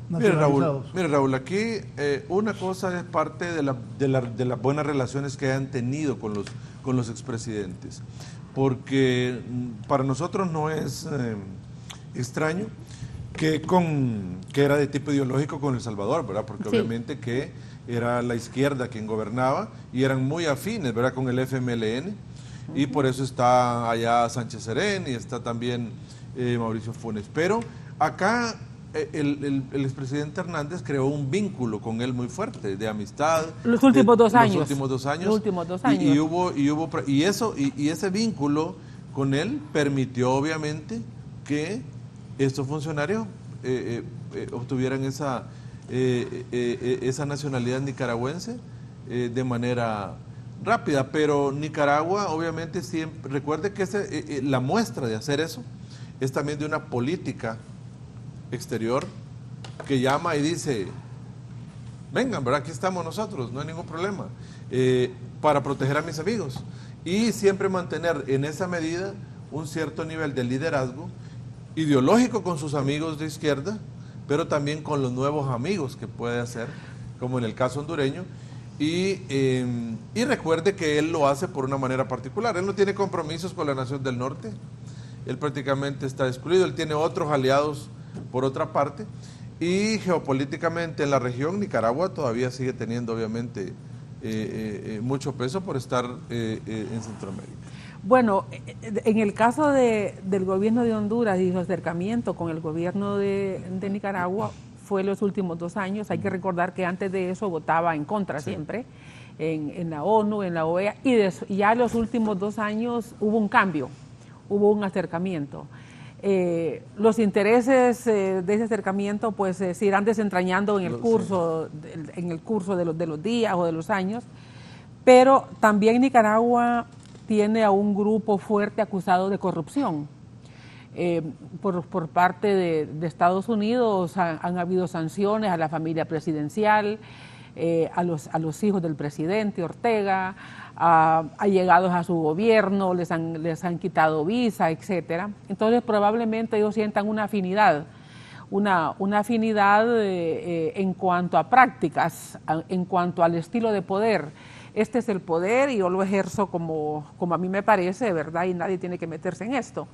C: nacionalizados.
E: Mire Raúl, aquí una cosa es parte de las buenas relaciones que han tenido con los expresidentes, porque para nosotros no es extraño que era de tipo ideológico con El Salvador, ¿verdad? Porque sí, obviamente que era la izquierda quien gobernaba y eran muy afines, ¿verdad?, con el FMLN, y por eso está allá Sánchez Serén y está también Mauricio Funes. Pero acá el expresidente Hernández creó un vínculo con él muy fuerte, de amistad.
D: Los últimos 2 años.
E: Los últimos 2 años.
D: Los últimos 2 años.
E: Y ese vínculo con él permitió obviamente que estos funcionarios obtuvieran esa nacionalidad nicaragüense de manera rápida. Pero Nicaragua obviamente siempre, recuerde que la muestra de hacer eso es también de una política exterior que llama y dice: vengan, ¿verdad? Aquí estamos nosotros, no hay ningún problema, para proteger a mis amigos, y siempre mantener en esa medida un cierto nivel de liderazgo ideológico con sus amigos de izquierda, pero también con los nuevos amigos que puede hacer, como en el caso hondureño. Y recuerde que él lo hace por una manera particular. Él no tiene compromisos con la nación del norte, él prácticamente está excluido, él tiene otros aliados por otra parte, y geopolíticamente en la región Nicaragua todavía sigue teniendo obviamente mucho peso por estar en Centroamérica.
D: Bueno, en el caso del gobierno de Honduras y su acercamiento con el gobierno de Nicaragua fue los últimos 2 años. Hay que recordar que antes de eso votaba en contra siempre, en la ONU, en la OEA, y ya en los últimos 2 años hubo un cambio, hubo un acercamiento. Los intereses de ese acercamiento pues se irán desentrañando en el curso de los días o de los años, pero también Nicaragua tiene a un grupo fuerte acusado de corrupción. Por parte de Estados Unidos han habido sanciones a la familia presidencial, a los hijos del presidente Ortega, allegados a su gobierno, les han quitado visa, etcétera. Entonces probablemente ellos sientan una afinidad, una afinidad en cuanto a prácticas, en cuanto al estilo de poder. Este es el poder y yo lo ejerzo como a mí me parece, ¿verdad? Y nadie tiene que meterse en esto.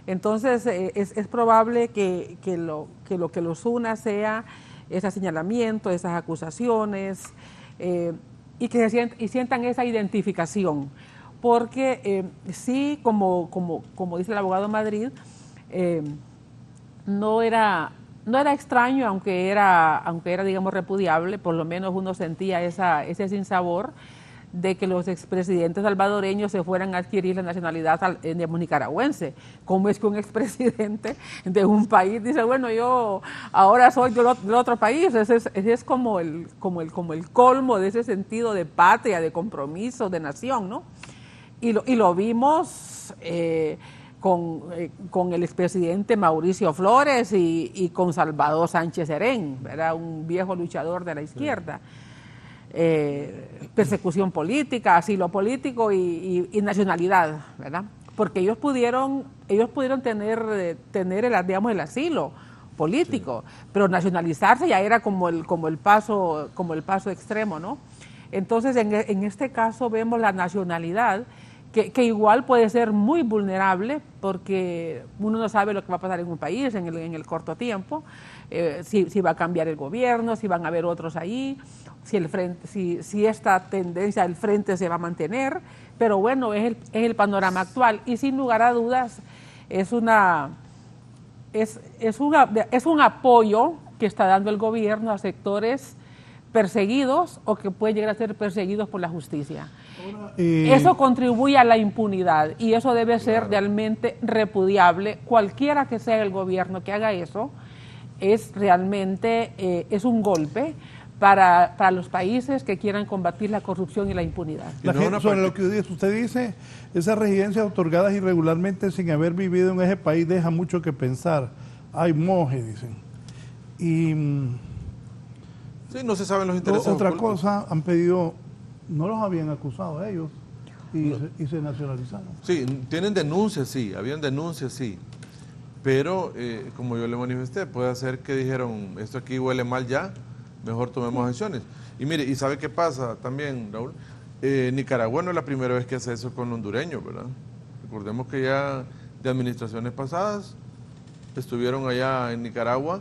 D: Entonces es probable que lo que los una sea ese señalamiento, esas acusaciones, y que sientan esa identificación. Porque sí, como dice el abogado Madrid, no era extraño, aunque era digamos repudiable, por lo menos uno sentía ese sinsabor de que los expresidentes salvadoreños se fueran a adquirir la nacionalidad nicaragüense. ¿Cómo es que un expresidente de un país dice, bueno, yo ahora soy del otro país? Ese es como el colmo de ese sentido de patria, de compromiso, de nación, ¿no? Y lo vimos con el expresidente Mauricio Flores y con Salvador Sánchez Serén, ¿verdad? Un viejo luchador de la izquierda. Persecución política, asilo político y nacionalidad, ¿verdad? Porque ellos pudieron tener el asilo político, pero nacionalizarse ya era como el paso extremo, ¿no? Entonces, en este caso vemos la nacionalidad, que igual puede ser muy vulnerable, porque uno no sabe lo que va a pasar en un país en el corto tiempo, si va a cambiar el gobierno, si van a haber otros ahí, si esta tendencia del frente se va a mantener, pero bueno, es el panorama actual, y sin lugar a dudas es un apoyo que está dando el gobierno a sectores perseguidos o que pueden llegar a ser perseguidos por la justicia. Eso contribuye a la impunidad y eso debe ser realmente repudiable. Cualquiera que sea el gobierno que haga eso, es realmente es un golpe para los países que quieran combatir la corrupción y la impunidad.
C: Sobre lo que usted dice, esas residencias otorgadas irregularmente sin haber vivido en ese país deja mucho que pensar. Hay monjes, dicen. Y
E: sí, no se saben los intereses
C: otra
E: ocultos.
C: cosa, han pedido, no los habían acusado a ellos y se nacionalizaron.
E: Sí, tienen denuncias, sí, habían denuncias, sí. Pero, como yo le manifesté, puede ser que dijeron, esto aquí huele mal ya, mejor tomemos acciones. Y mire, ¿y sabe qué pasa también, Raúl? Nicaragua no es la primera vez que hace eso con hondureños, ¿verdad? Recordemos que ya de administraciones pasadas estuvieron allá en Nicaragua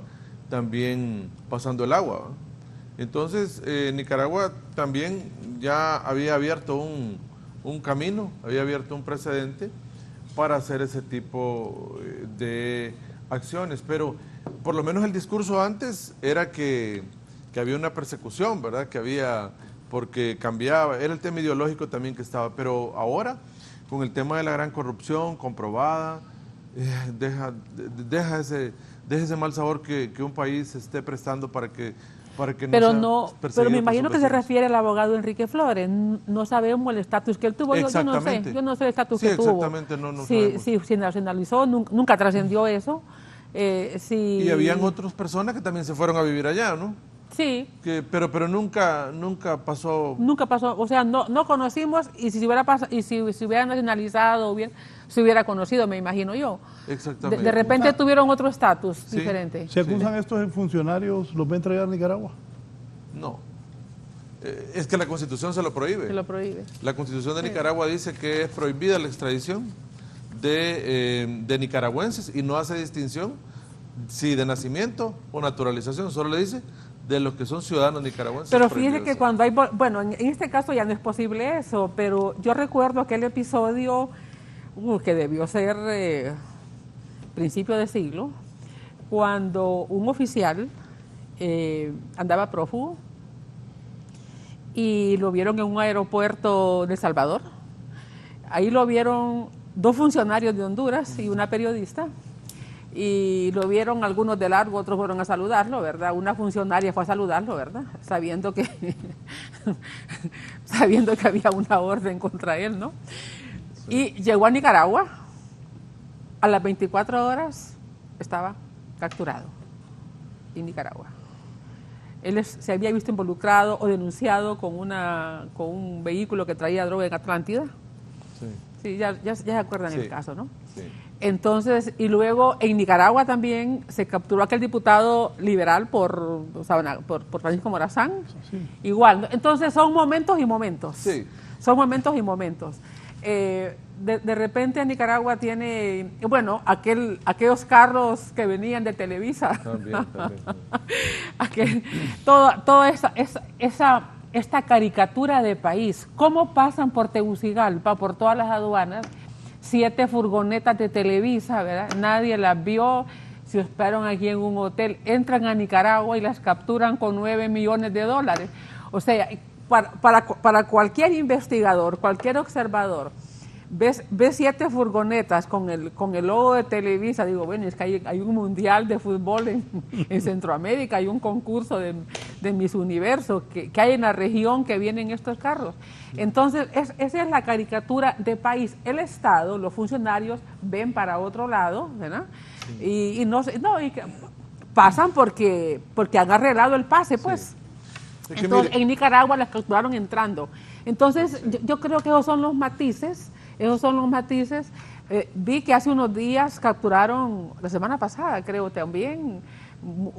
E: también pasando el agua, ¿verdad? Entonces, Nicaragua también ya había abierto un camino, había abierto un precedente para hacer ese tipo de acciones, pero por lo menos el discurso antes era que había una persecución, ¿verdad? Que había, porque cambiaba, era el tema ideológico también que estaba, pero ahora, con el tema de la gran corrupción comprobada, deja ese mal sabor que un país se esté prestando para que
D: pero me imagino que se refiere al abogado Enrique Flores. No sabemos el estatus que él tuvo. Yo no sé el estatus que tuvo.
E: Exactamente, no
D: si nacionalizó, nunca trascendió eso.
E: Y habían otras personas que también se fueron a vivir allá, ¿no?
D: Sí.
E: Pero nunca pasó.
D: Nunca pasó, o sea, no conocimos, y si hubiera pasado, y si hubiera nacionalizado, se hubiera conocido, me imagino yo.
E: Exactamente.
D: De repente tuvieron otro estatus diferente.
C: ¿Se acusan estos funcionarios, los ven traer a Nicaragua?
E: No. Es que la Constitución se lo prohíbe.
D: Se lo prohíbe.
E: La Constitución de Nicaragua dice que es prohibida la extradición de nicaragüenses y no hace distinción si de nacimiento o naturalización, solo le dice de los que son ciudadanos nicaragüenses.
D: Pero fíjese que cuando hay, bueno, en este caso ya no es posible eso, pero yo recuerdo aquel episodio que debió ser principio de siglo, cuando un oficial andaba prófugo y lo vieron en un aeropuerto de El Salvador. Ahí lo vieron 2 funcionarios de Honduras y una periodista, y lo vieron algunos de largo, otros fueron a saludarlo, ¿verdad? Una funcionaria fue a saludarlo, ¿verdad? Sabiendo que había una orden contra él, ¿no? Sí. Y llegó a Nicaragua, a las 24 horas estaba capturado en Nicaragua. Él se había visto involucrado o denunciado con un vehículo que traía droga en Atlántida. Sí. Sí, ya se acuerdan el caso, ¿no? Sí. Entonces, y luego en Nicaragua también se capturó aquel diputado liberal por Francisco Morazán. Sí. Igual, ¿no? Entonces son momentos y momentos. Sí. Son momentos y momentos. De repente Nicaragua tiene, bueno, aquellos carros que venían de Televisa. También. Toda esta caricatura de país. ¿Cómo pasan por Tegucigalpa, por todas las aduanas? 7 furgonetas de Televisa, ¿verdad? Nadie las vio, se hospedaron aquí en un hotel, entran a Nicaragua y las capturan con $9 millones. O sea, para cualquier investigador, cualquier observador, ves 7 furgonetas con el logo de Televisa, digo, bueno, es que hay un mundial de fútbol en Centroamérica, hay un concurso de Miss Universo que hay en la región que vienen estos carros. Entonces, esa es la caricatura de país. El Estado, los funcionarios ven para otro lado, ¿verdad? Sí. Y pasan porque han arreglado el pase, pues. Sí. Entonces, en Nicaragua las capturaron entrando. Entonces, yo creo que esos son los matices. Vi que hace unos días capturaron, la semana pasada creo también,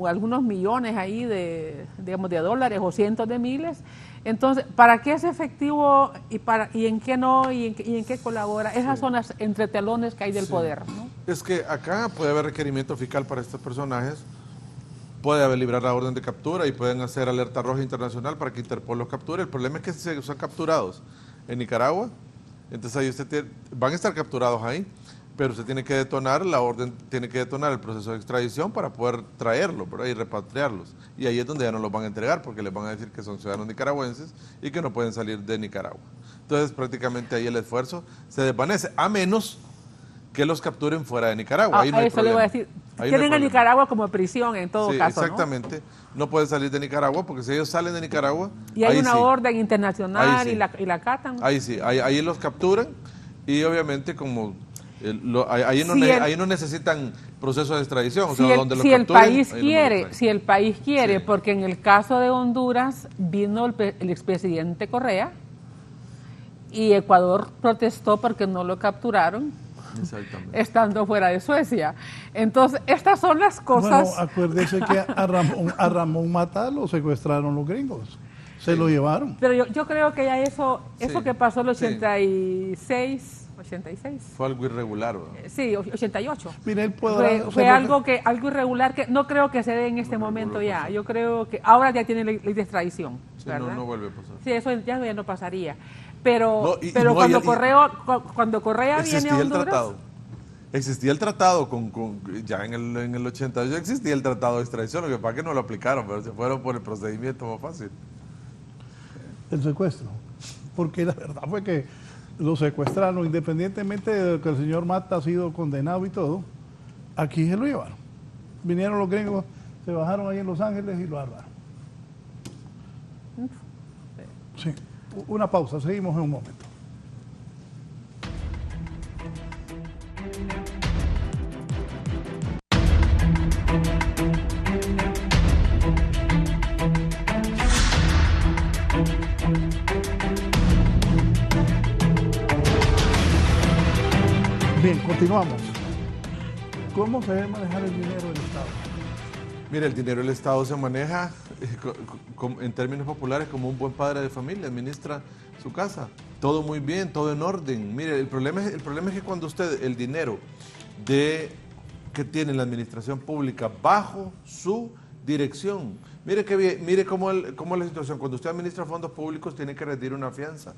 D: algunos millones ahí de dólares o cientos de miles. Entonces, ¿para qué es efectivo y en qué no y en qué colabora? Esas son las entretelones que hay del poder, ¿no?
E: Es que acá puede haber requerimiento fiscal para estos personajes, puede haber librar la orden de captura y pueden hacer alerta roja internacional para que Interpol los capture. El problema es que si son capturados en Nicaragua, entonces ahí van a estar capturados ahí, pero usted tiene que detonar la orden, tiene que detonar el proceso de extradición para poder traerlos, ¿verdad? Y repatriarlos. Y ahí es donde ya no los van a entregar porque les van a decir que son ciudadanos nicaragüenses y que no pueden salir de Nicaragua. Entonces prácticamente ahí el esfuerzo se desvanece, a menos que los capturen fuera de Nicaragua. Ahí no hay
D: eso
E: problema.
D: le voy a decir.
E: Ahí
D: Tienen
E: no hay
D: a Nicaragua como prisión en todo caso,
E: exactamente. ¿No? Pueden salir de Nicaragua porque si ellos salen de Nicaragua...
D: Y hay una
E: sí,
D: orden internacional
E: sí,
D: y la acatan.
E: Ahí sí, ahí los capturan y obviamente como... ahí no necesitan proceso de extradición. O sea, donde
D: si
E: los
D: el
E: capturen,
D: país quiere,
E: Sí.
D: porque en el caso de Honduras vino el expresidente Correa y Ecuador protestó porque no lo capturaron.
E: Exactamente.
D: Estando fuera de Suecia. Entonces, estas son las cosas...
C: Bueno, acuérdese que a Ramón Mata lo secuestraron los gringos. Se lo llevaron.
D: Pero yo creo que ya eso
E: Sí.
D: que pasó en el
E: Sí.
D: 86...
E: Fue algo irregular, ¿verdad?
D: Sí, 88.
C: Mire, él podrá...
D: Fue algo irregular que no creo que se dé en este momento ya.
E: pasar.
D: Yo creo que ahora ya tiene ley de extradición,
E: Sí,
D: ¿verdad?
E: no vuelve a pasar.
D: Sí, eso ya no pasaría. Pero,
E: No,
D: pero
E: no,
D: cuando Correa viene
E: Existía
D: a
E: el
D: Honduras...
E: tratado. Existía el tratado ya en el 80 ya existía el tratado de extradición, lo que pasa es que no lo aplicaron, pero se fueron por el procedimiento más fácil.
C: El secuestro. Porque la verdad fue que lo secuestraron, independientemente de que el señor Mata ha sido condenado y todo, aquí se lo llevaron. Vinieron los gringos, se bajaron ahí en Los Ángeles y lo agarraron. Sí. Una pausa, seguimos en un momento. Bien, continuamos. ¿Cómo se debe manejar el dinero del Estado?
E: Mire, el dinero del Estado se maneja en términos populares como un buen padre de familia, administra su casa. Todo muy bien, todo en orden. Mire, el problema es que cuando usted el dinero que tiene la administración pública bajo su dirección, mire que bien, mire cómo es la situación. Cuando usted administra fondos públicos tiene que rendir una fianza,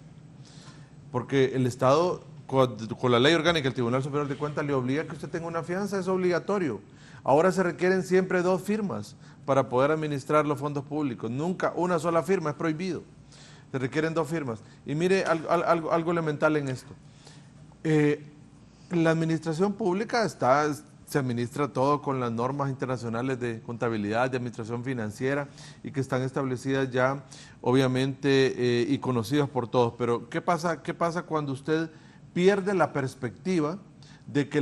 E: porque el Estado con la ley orgánica, el Tribunal Superior de Cuentas le obliga a que usted tenga una fianza, es obligatorio. Ahora se requieren siempre 2 firmas para poder administrar los fondos públicos. Nunca una sola firma, es prohibido. Se requieren 2 firmas. Y mire algo elemental en esto. La administración pública se administra todo con las normas internacionales de contabilidad, de administración financiera y que están establecidas ya, obviamente, y conocidas por todos. Pero, ¿qué pasa cuando usted pierde la perspectiva de que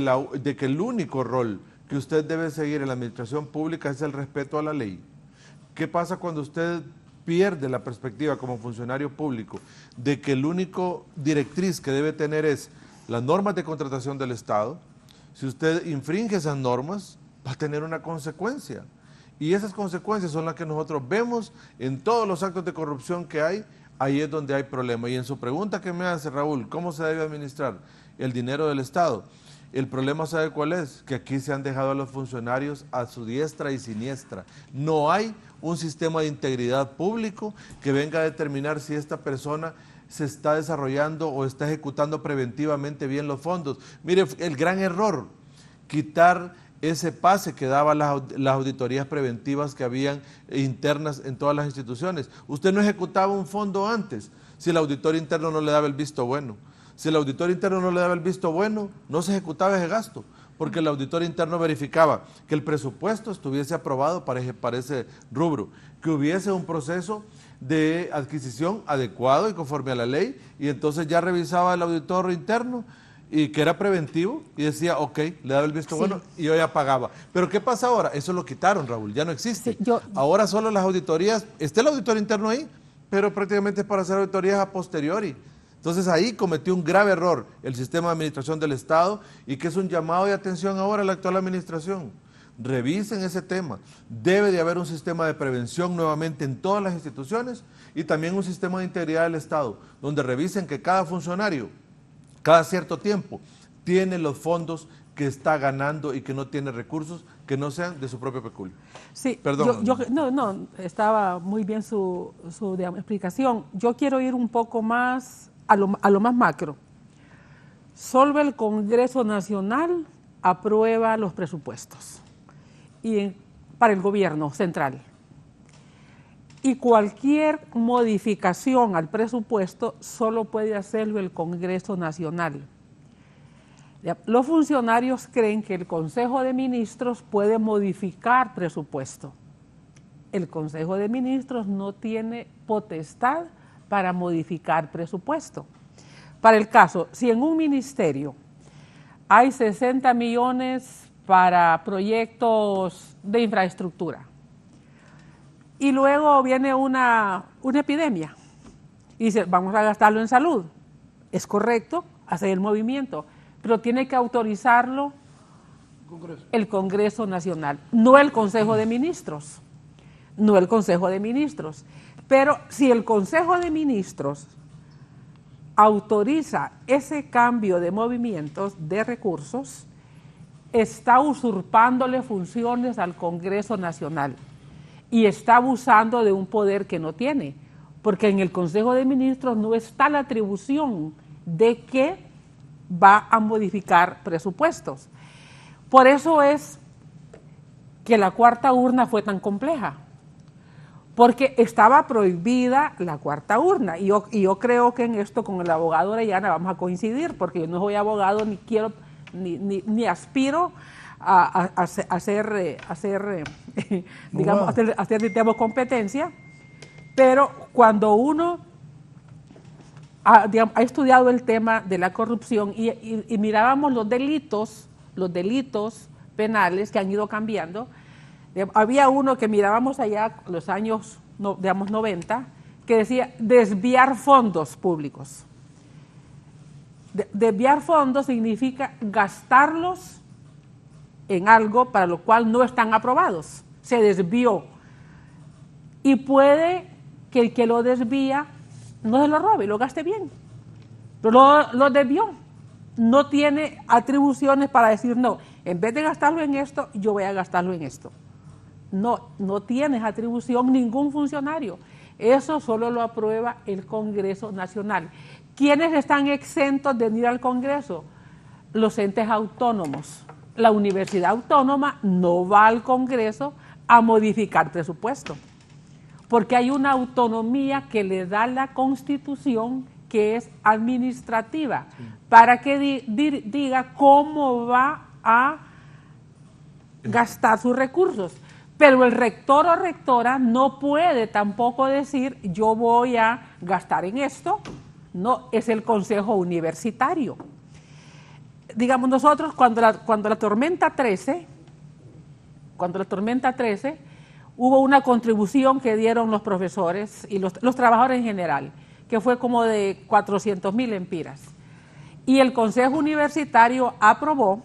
E: el único rol que usted debe seguir en la administración pública es el respeto a la ley? ¿Qué pasa cuando usted pierde la perspectiva como funcionario público de que el único directriz que debe tener es las normas de contratación del Estado? Si usted infringe esas normas, va a tener una consecuencia. Y esas consecuencias son las que nosotros vemos en todos los actos de corrupción que hay. Ahí es donde hay problema. Y en su pregunta que me hace, Raúl, ¿cómo se debe administrar el dinero del Estado? El problema, ¿sabe cuál es? Que aquí se han dejado a los funcionarios a su diestra y siniestra. No hay un sistema de integridad público que venga a determinar si esta persona se está desarrollando o está ejecutando preventivamente bien los fondos. Mire, el gran error, quitar ese pase que daban las auditorías preventivas que habían internas en todas las instituciones. Usted no ejecutaba un fondo antes si el auditor interno no le daba el visto bueno. Si el auditor interno no le daba el visto bueno, no se ejecutaba ese gasto, porque el auditor interno verificaba que el presupuesto estuviese aprobado para ese rubro, que hubiese un proceso de adquisición adecuado y conforme a la ley, y entonces ya revisaba el auditor interno y que era preventivo y decía, ok, le daba el visto bueno y yo ya pagaba. Pero ¿qué pasa ahora? Eso lo quitaron, Raúl, ya no existe.
D: Sí,
E: ahora solo las auditorías, está el auditor interno ahí, pero prácticamente es para hacer auditorías a posteriori. Entonces ahí cometió un grave error el sistema de administración del Estado y que es un llamado de atención ahora a la actual administración. Revisen ese tema. Debe de haber un sistema de prevención nuevamente en todas las instituciones y también un sistema de integridad del Estado, donde revisen que cada funcionario, cada cierto tiempo, tiene los fondos que está ganando y que no tiene recursos que no sean de su propio peculio.
D: Sí,
E: perdón.
D: No, estaba muy bien su digamos, explicación. Yo quiero ir un poco más a lo más macro. Solo el Congreso Nacional aprueba los presupuestos para el gobierno central. Y cualquier modificación al presupuesto solo puede hacerlo el Congreso Nacional. Los funcionarios creen que el Consejo de Ministros puede modificar presupuesto. El Consejo de Ministros no tiene potestad para modificar presupuesto. Para el caso, si en un ministerio hay 60 millones para proyectos de infraestructura y luego viene una epidemia y dice, vamos a gastarlo en salud, es correcto hacer el movimiento, pero tiene que autorizarlo el Congreso Nacional, no el Consejo de Ministros, no el Consejo de Ministros. Pero si el Consejo de Ministros autoriza ese cambio de movimientos de recursos, está usurpándole funciones al Congreso Nacional y está abusando de un poder que no tiene, porque en el Consejo de Ministros no está la atribución de que va a modificar presupuestos. Por eso es que la cuarta urna fue tan compleja, porque estaba prohibida la cuarta urna. Y yo creo que en esto con el abogado Orellana vamos a coincidir, porque yo no soy abogado ni quiero ni aspiro a digamos, competencia, pero cuando uno ha estudiado el tema de la corrupción y mirábamos los delitos penales que han ido cambiando, había uno que mirábamos allá los años 90, que decía desviar fondos públicos. Desviar fondos significa gastarlos en algo para lo cual no están aprobados. Se desvió. Y puede que el que lo desvía no se lo robe, lo gaste bien. Pero lo desvió. No tiene atribuciones para decir, no, en vez de gastarlo en esto, yo voy a gastarlo en esto. No tienes atribución ningún funcionario. Eso solo lo aprueba el Congreso Nacional. ¿Quiénes están exentos de ir al Congreso? Los entes autónomos. La Universidad Autónoma no va al Congreso a modificar presupuesto, porque hay una autonomía que le da la Constitución, que es administrativa, para que diga cómo va a gastar sus recursos. Pero el rector o rectora no puede tampoco decir yo voy a gastar en esto. No, es el consejo universitario. Digamos, nosotros cuando la tormenta 13, hubo una contribución que dieron los profesores y los trabajadores en general, que fue como de 400,000 empiras. Y el consejo universitario aprobó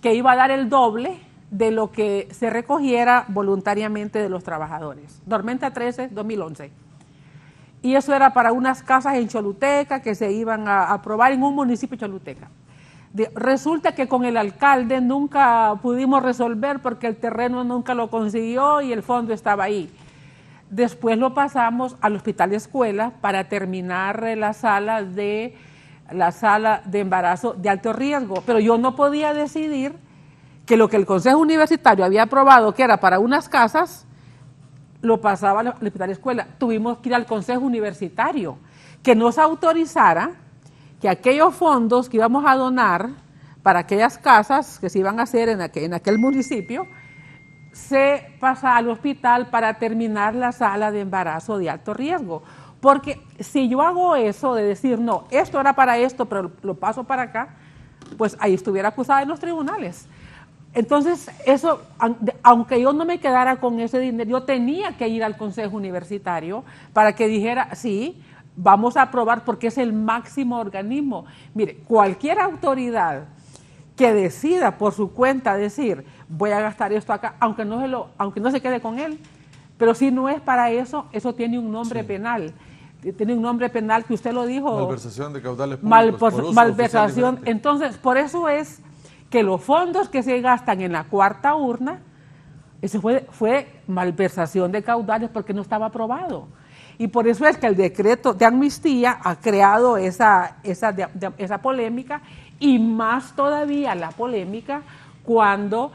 D: que iba a dar el doble de lo que se recogiera voluntariamente de los trabajadores. Tormenta 13, 2011. Y eso era para unas casas en Choluteca que se iban a aprobar en un municipio de Choluteca. Resulta que con el alcalde nunca pudimos resolver porque el terreno nunca lo consiguió y el fondo estaba ahí. Después lo pasamos al hospital de escuela para terminar la sala de embarazo de alto riesgo. Pero yo no podía decidir que lo que el Consejo Universitario había aprobado, que era para unas casas, lo pasaba al hospital de escuela. Tuvimos que ir al Consejo Universitario, que nos autorizara que aquellos fondos que íbamos a donar para aquellas casas que se iban a hacer en aquel municipio, se pasa al hospital para terminar la sala de embarazo de alto riesgo. Porque si yo hago eso de decir, no, esto era para esto, pero lo paso para acá, pues ahí estuviera acusada en los tribunales. Entonces, eso, aunque yo no me quedara con ese dinero, yo tenía que ir al Consejo Universitario para que dijera, sí, vamos a aprobar porque es el máximo organismo. Mire, cualquier autoridad que decida por su cuenta decir, voy a gastar esto acá, aunque no se quede con él, pero si no es para eso, eso tiene un nombre penal. Tiene un nombre penal que usted lo dijo.
E: Malversación de caudales públicos.
D: Malversación. Entonces, por eso es que los fondos que se gastan en la cuarta urna, eso fue malversación de caudales porque no estaba aprobado. Y por eso es que el decreto de amnistía ha creado esa polémica, y más todavía la polémica cuando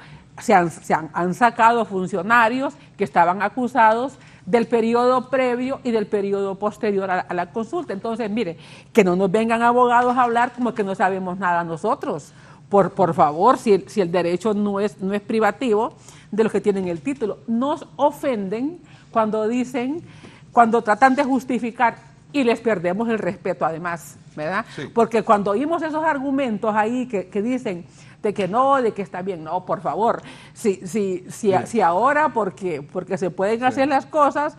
D: han sacado funcionarios que estaban acusados del periodo previo y del periodo posterior a la consulta. Entonces, mire, que no nos vengan abogados a hablar como que no sabemos nada nosotros. Por favor, si el derecho no es privativo de los que tienen el título. Nos ofenden cuando tratan de justificar, y les perdemos el respeto además, ¿verdad? Sí. Porque cuando oímos esos argumentos ahí que dicen de que no, de que está bien, no, por favor, si ahora porque se pueden hacer las cosas,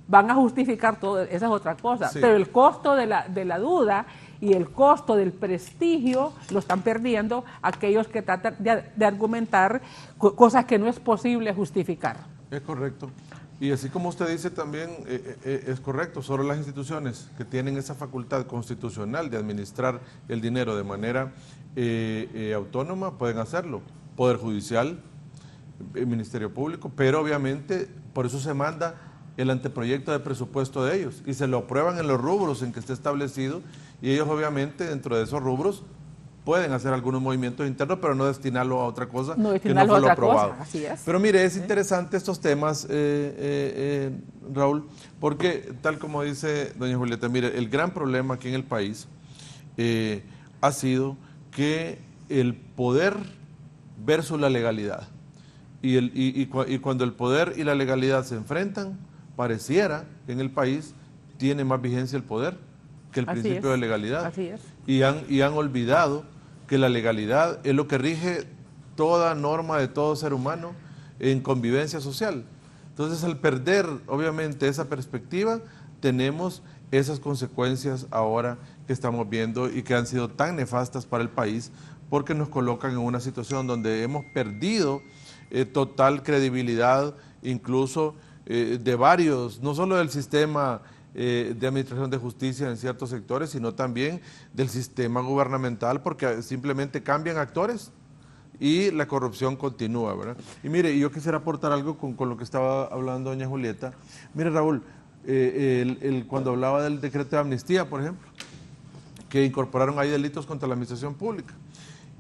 D: van a justificar todo, esa es otra cosa, pero el costo de la duda y el costo del prestigio lo están perdiendo aquellos que tratan de argumentar cosas que no es posible justificar.
E: Es correcto. Y así como usted dice también, es correcto, solo las instituciones que tienen esa facultad constitucional de administrar el dinero de manera autónoma pueden hacerlo. Poder Judicial, el Ministerio Público, pero obviamente por eso se manda el anteproyecto de presupuesto de ellos y se lo aprueban en los rubros en que esté establecido, y ellos obviamente dentro de esos rubros pueden hacer algunos movimientos internos, pero no destinarlo a otra cosa que no fue lo aprobado.
D: Así es.
E: Pero mire, es interesante estos temas, Raúl, porque tal como dice doña Julieta, mire, el gran problema aquí en el país ha sido que el poder versus la legalidad, y cuando el poder y la legalidad se enfrentan, pareciera que en el país tiene más vigencia el poder que el principio de legalidad.
D: Así es.
E: Y han olvidado que la legalidad es lo que rige toda norma de todo ser humano en convivencia social. Entonces, al perder, obviamente, esa perspectiva, tenemos esas consecuencias ahora que estamos viendo y que han sido tan nefastas para el país, porque nos colocan en una situación donde hemos perdido total credibilidad, incluso de varios, no solo del sistema de administración de justicia en ciertos sectores, sino también del sistema gubernamental, porque simplemente cambian actores y la corrupción continúa, ¿verdad? Y mire, yo quisiera aportar algo con lo que estaba hablando doña Julieta. Mire, Raúl, cuando hablaba del decreto de amnistía, por ejemplo, que incorporaron ahí delitos contra la administración pública.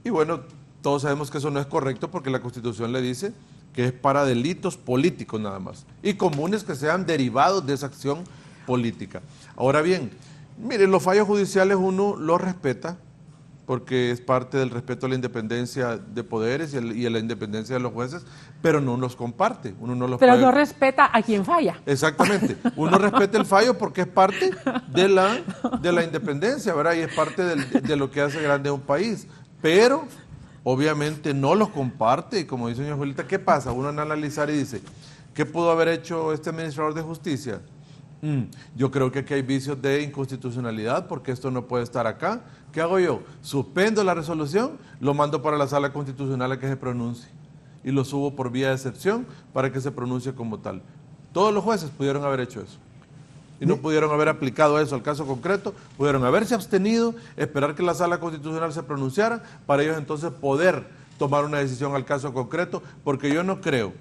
E: Y bueno, todos sabemos que eso no es correcto, porque la Constitución le dice que es para delitos políticos nada más, y comunes que sean derivados de esa acción política. Ahora bien, miren, los fallos judiciales uno los respeta porque es parte del respeto a la independencia de poderes y a la independencia de los jueces, pero no los comparte. Uno no los
D: pero no respeta a quien falla.
E: Exactamente. Uno respeta el fallo porque es parte de la independencia, ¿verdad? Y es parte de lo que hace grande un país. Pero obviamente no los comparte, y como dice doña Julieta, ¿qué pasa? Uno van a analizar y dice, ¿qué pudo haber hecho este administrador de justicia? Yo creo que aquí hay vicios de inconstitucionalidad, porque esto no puede estar acá. ¿Qué hago yo? Suspendo la resolución, lo mando para la sala constitucional a que se pronuncie y lo subo por vía de excepción para que se pronuncie como tal. Todos los jueces pudieron haber hecho eso y no pudieron haber aplicado eso al caso concreto, pudieron haberse abstenido, esperar que la sala constitucional se pronunciara para ellos entonces poder tomar una decisión al caso concreto, porque yo no creo,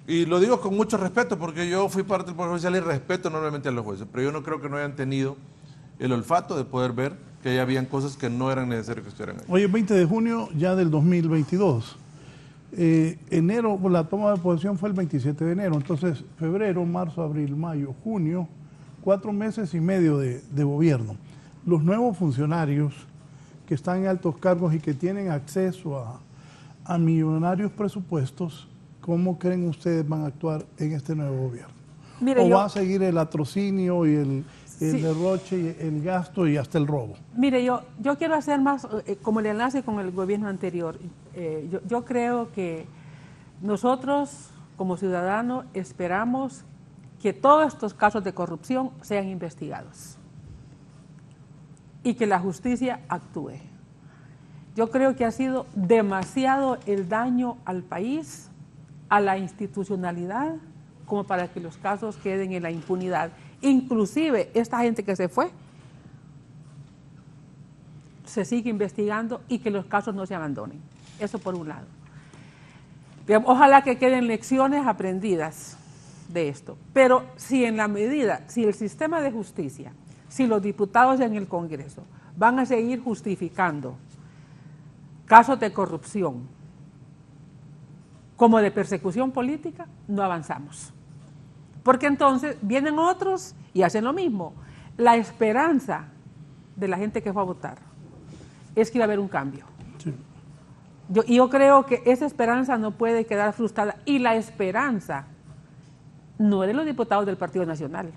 E: y lo digo con mucho respeto porque yo fui parte del Poder Judicial y respeto enormemente a los jueces, pero yo no creo que no hayan tenido el olfato de poder ver que ya habían cosas que no eran necesarias que estuvieran ahí.
C: Hoy es 20 de junio ya del 2022. Enero, la toma de posesión fue el 27 de enero, entonces febrero, marzo, abril, mayo, junio, 4 meses y medio de gobierno. Los nuevos funcionarios que están en altos cargos y que tienen acceso a millonarios presupuestos, ¿cómo creen ustedes van a actuar en este nuevo gobierno? Mire, ¿O va a seguir el atrocinio y el derroche, y el gasto y hasta el robo?
D: Mire, yo quiero hacer más como el enlace con el gobierno anterior. Yo creo que nosotros como ciudadanos esperamos que todos estos casos de corrupción sean investigados y que la justicia actúe. Yo creo que ha sido demasiado el daño al país, a la institucionalidad, como para que los casos queden en la impunidad. Inclusive esta gente que se fue, se sigue investigando y que los casos no se abandonen. Eso por un lado. Ojalá que queden lecciones aprendidas de esto. Pero si en la medida, si el sistema de justicia, si los diputados en el Congreso van a seguir justificando casos de corrupción como de persecución política, no avanzamos. Porque entonces vienen otros y hacen lo mismo. La esperanza de la gente que fue a votar es que iba a haber un cambio. Sí. Yo creo que esa esperanza no puede quedar frustrada. Y la esperanza no es de los diputados del Partido Nacional.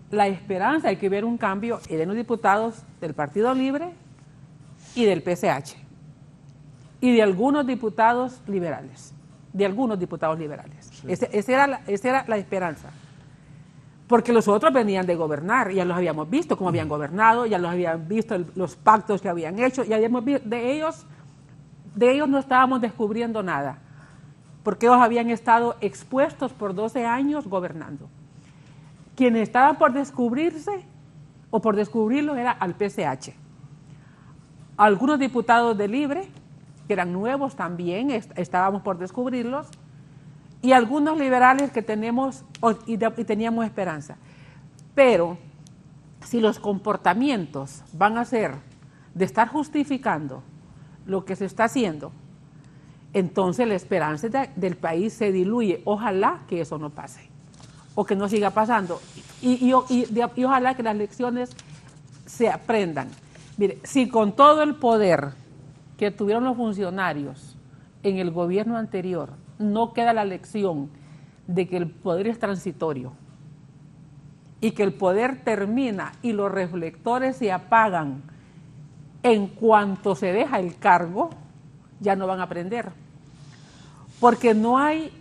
D: La esperanza de que hubiera un cambio es de los diputados del Partido Libre y del PCH. Y de algunos diputados liberales. Sí. Esa era la esperanza. Porque los otros venían de gobernar, ya los habíamos visto cómo habían gobernado, ya los habían visto los pactos que habían hecho, ya habíamos visto, de ellos no estábamos descubriendo nada, porque ellos habían estado expuestos por 12 años gobernando. Quienes estaban por descubrirse o por descubrirlo era al PCH. Algunos diputados de Libre, que eran nuevos también, estábamos por descubrirlos, y algunos liberales que teníamos esperanza. Pero si los comportamientos van a ser de estar justificando lo que se está haciendo, entonces la esperanza del país se diluye. Ojalá que eso no pase, o que no siga pasando, y ojalá que las lecciones se aprendan. Mire, si con todo el poder que tuvieron los funcionarios en el gobierno anterior, no queda la lección de que el poder es transitorio y que el poder termina y los reflectores se apagan en cuanto se deja el cargo, ya no van a aprender. Porque no hay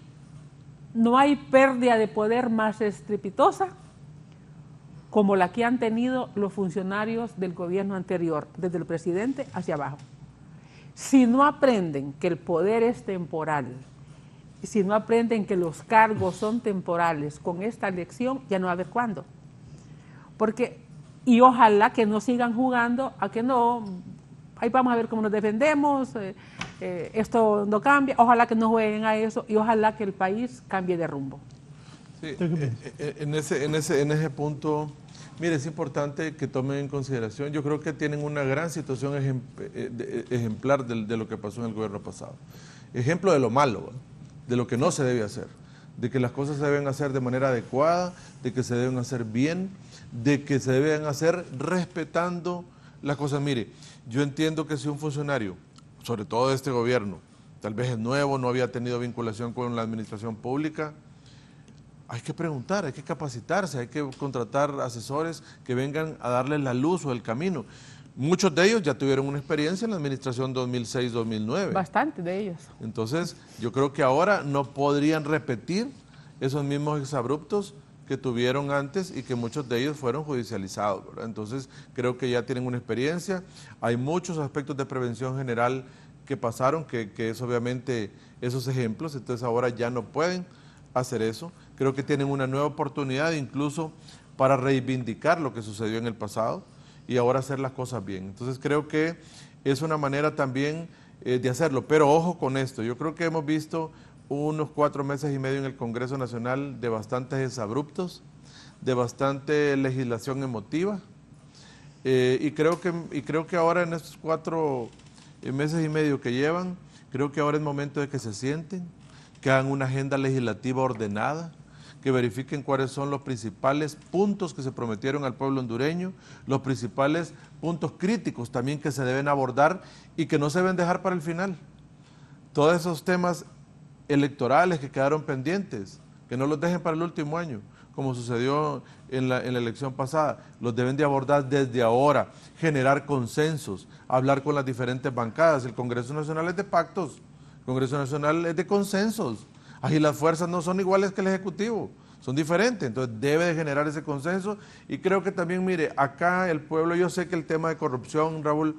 D: pérdida de poder más estrepitosa como la que han tenido los funcionarios del gobierno anterior, desde el presidente hacia abajo. Si no aprenden que el poder es temporal, si no aprenden que los cargos son temporales con esta lección, ya no va a haber cuándo. Y ojalá que no sigan jugando a que no, ahí vamos a ver cómo nos defendemos, esto no cambia, ojalá que no jueguen a eso y ojalá que el país cambie de rumbo.
E: Sí, en ese punto, mire, es importante que tomen en consideración, yo creo que tienen una gran situación ejemplar de lo que pasó en el gobierno pasado. Ejemplo de lo malo, ¿no? De lo que no se debe hacer, de que las cosas se deben hacer de manera adecuada, de que se deben hacer bien, de que se deben hacer respetando las cosas. Mire, yo entiendo que si un funcionario, sobre todo de este gobierno, tal vez es nuevo, no había tenido vinculación con la administración pública, hay que preguntar, hay que capacitarse, hay que contratar asesores que vengan a darles la luz o el camino. Muchos de ellos ya tuvieron una experiencia en la administración 2006-2009.
D: Bastante de ellos.
E: Entonces, yo creo que ahora no podrían repetir esos mismos exabruptos que tuvieron antes y que muchos de ellos fueron judicializados, ¿verdad? Entonces, creo que ya tienen una experiencia. Hay muchos aspectos de prevención general que pasaron, que es obviamente esos ejemplos, entonces ahora ya no pueden hacer eso. Creo que tienen una nueva oportunidad incluso para reivindicar lo que sucedió en el pasado y ahora hacer las cosas bien. Entonces creo que es una manera también de hacerlo, pero ojo con esto, yo creo que hemos visto unos 4 meses y medio en el Congreso Nacional de bastantes exabruptos, de bastante legislación emotiva, y creo que ahora en estos 4 meses y medio que llevan, creo que ahora es momento de que se sienten, que hagan una agenda legislativa ordenada, que verifiquen cuáles son los principales puntos que se prometieron al pueblo hondureño, los principales puntos críticos también que se deben abordar y que no se deben dejar para el final. Todos esos temas electorales que quedaron pendientes, que no los dejen para el último año, como sucedió en la elección pasada, los deben de abordar desde ahora, generar consensos, hablar con las diferentes bancadas. El Congreso Nacional es de pactos, el Congreso Nacional es de consensos. Ahí las fuerzas no son iguales que el Ejecutivo, son diferentes, entonces debe de generar ese consenso y creo que también, mire, acá el pueblo, yo sé que el tema de corrupción, Raúl,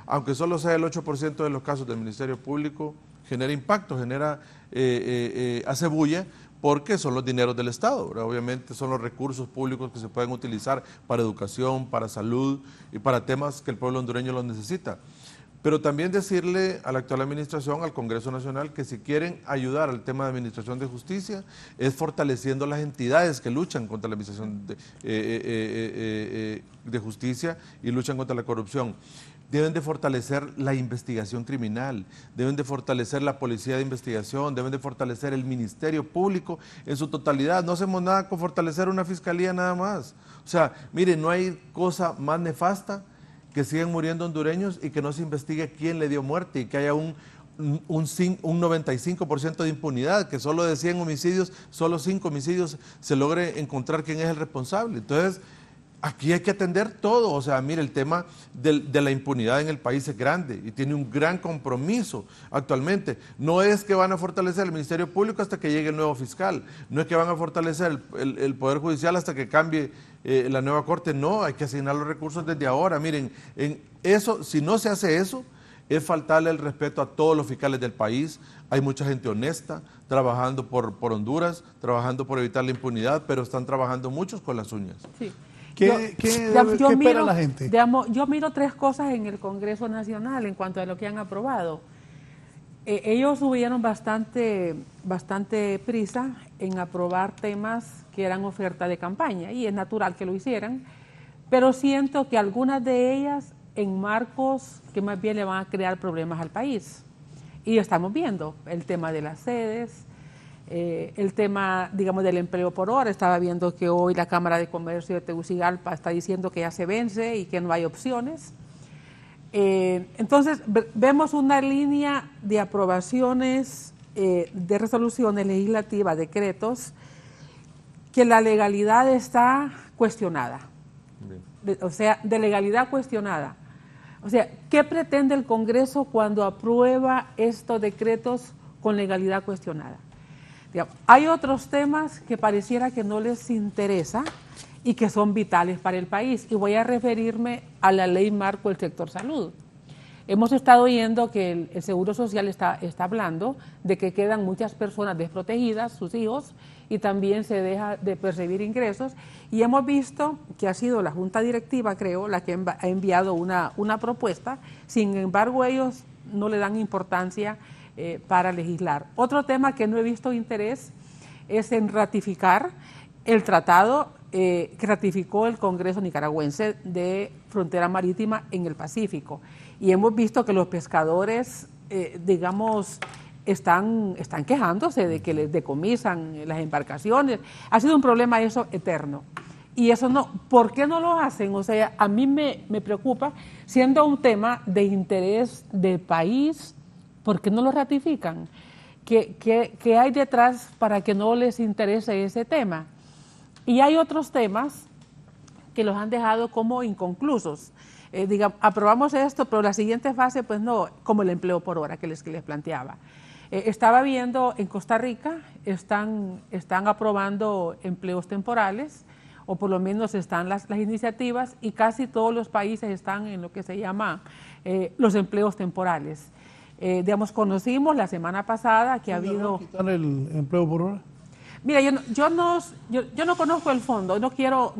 E: aunque solo sea el 8% de los casos del Ministerio Público, genera impacto, hace bulla, porque son los dineros del Estado, ¿verdad? Obviamente son los recursos públicos que se pueden utilizar para educación, para salud y para temas que el pueblo hondureño los necesita. Pero también decirle a la actual administración, al Congreso Nacional, que si quieren ayudar al tema de administración de justicia, es fortaleciendo las entidades que luchan contra la administración de justicia y luchan contra la corrupción. Deben de fortalecer la investigación criminal, deben de fortalecer la policía de investigación, deben de fortalecer el Ministerio Público en su totalidad. No hacemos nada con fortalecer una fiscalía nada más. O sea, mire, no hay cosa más nefasta que sigan muriendo hondureños y que no se investigue quién le dio muerte y que haya un 95% de impunidad, que solo de 100 homicidios, solo 5 homicidios se logre encontrar quién es el responsable. Entonces, aquí hay que atender todo. O sea, mire, el tema de la impunidad en el país es grande y tiene un gran compromiso actualmente. No es que van a fortalecer el Ministerio Público hasta que llegue el nuevo fiscal, no es que van a fortalecer el Poder Judicial hasta que cambie la nueva Corte. No, hay que asignar los recursos desde ahora. Miren, eso, si no se hace eso, es faltarle el respeto a todos los fiscales del país. Hay mucha gente honesta trabajando por Honduras, trabajando por evitar la impunidad, pero están trabajando muchos con las uñas.
C: Sí. ¿Qué espera la gente?
D: Yo miro 3 cosas en el Congreso Nacional en cuanto a lo que han aprobado. Ellos tuvieron bastante prisa en aprobar temas que eran oferta de campaña y es natural que lo hicieran, pero siento que algunas de ellas en marcos que más bien le van a crear problemas al país. Y estamos viendo el tema de las sedes, el tema, digamos, del empleo por hora. Estaba viendo que hoy la Cámara de Comercio de Tegucigalpa está diciendo que ya se vence y que no hay opciones. Entonces, vemos una línea de aprobaciones de resoluciones legislativas, decretos, que la legalidad está cuestionada. O sea, de legalidad cuestionada. O sea, ¿qué pretende el Congreso cuando aprueba estos decretos con legalidad cuestionada? Digamos, hay otros temas que pareciera que no les interesa y que son vitales para el país. Y voy a referirme a la ley marco del sector salud. Hemos estado oyendo que el Seguro Social está hablando de que quedan muchas personas desprotegidas, sus hijos, y también se deja de percibir ingresos. Y hemos visto que ha sido la Junta Directiva, creo, la que ha enviado una propuesta. Sin embargo, ellos no le dan importancia para legislar. Otro tema que no he visto interés es en ratificar el tratado que ratificó el Congreso nicaragüense de frontera marítima en el Pacífico. Y hemos visto que los pescadores, digamos, están quejándose de que les decomisan las embarcaciones. Ha sido un problema eso eterno. Y eso no, ¿por qué no lo hacen? O sea, a mí me preocupa, siendo un tema de interés del país, ¿por qué no lo ratifican? ¿Qué hay detrás para que no les interese ese tema? Y hay otros temas que los han dejado como inconclusos. Aprobamos esto, pero la siguiente fase, pues no, como el empleo por hora que les planteaba. Estaba viendo en Costa Rica, están aprobando empleos temporales, o por lo menos están las iniciativas, y casi todos los países están en lo que se llama los empleos temporales. Conocimos la semana pasada que ha habido...
C: ¿Quitar el empleo por hora?
D: Mira, yo no conozco el fondo, no quiero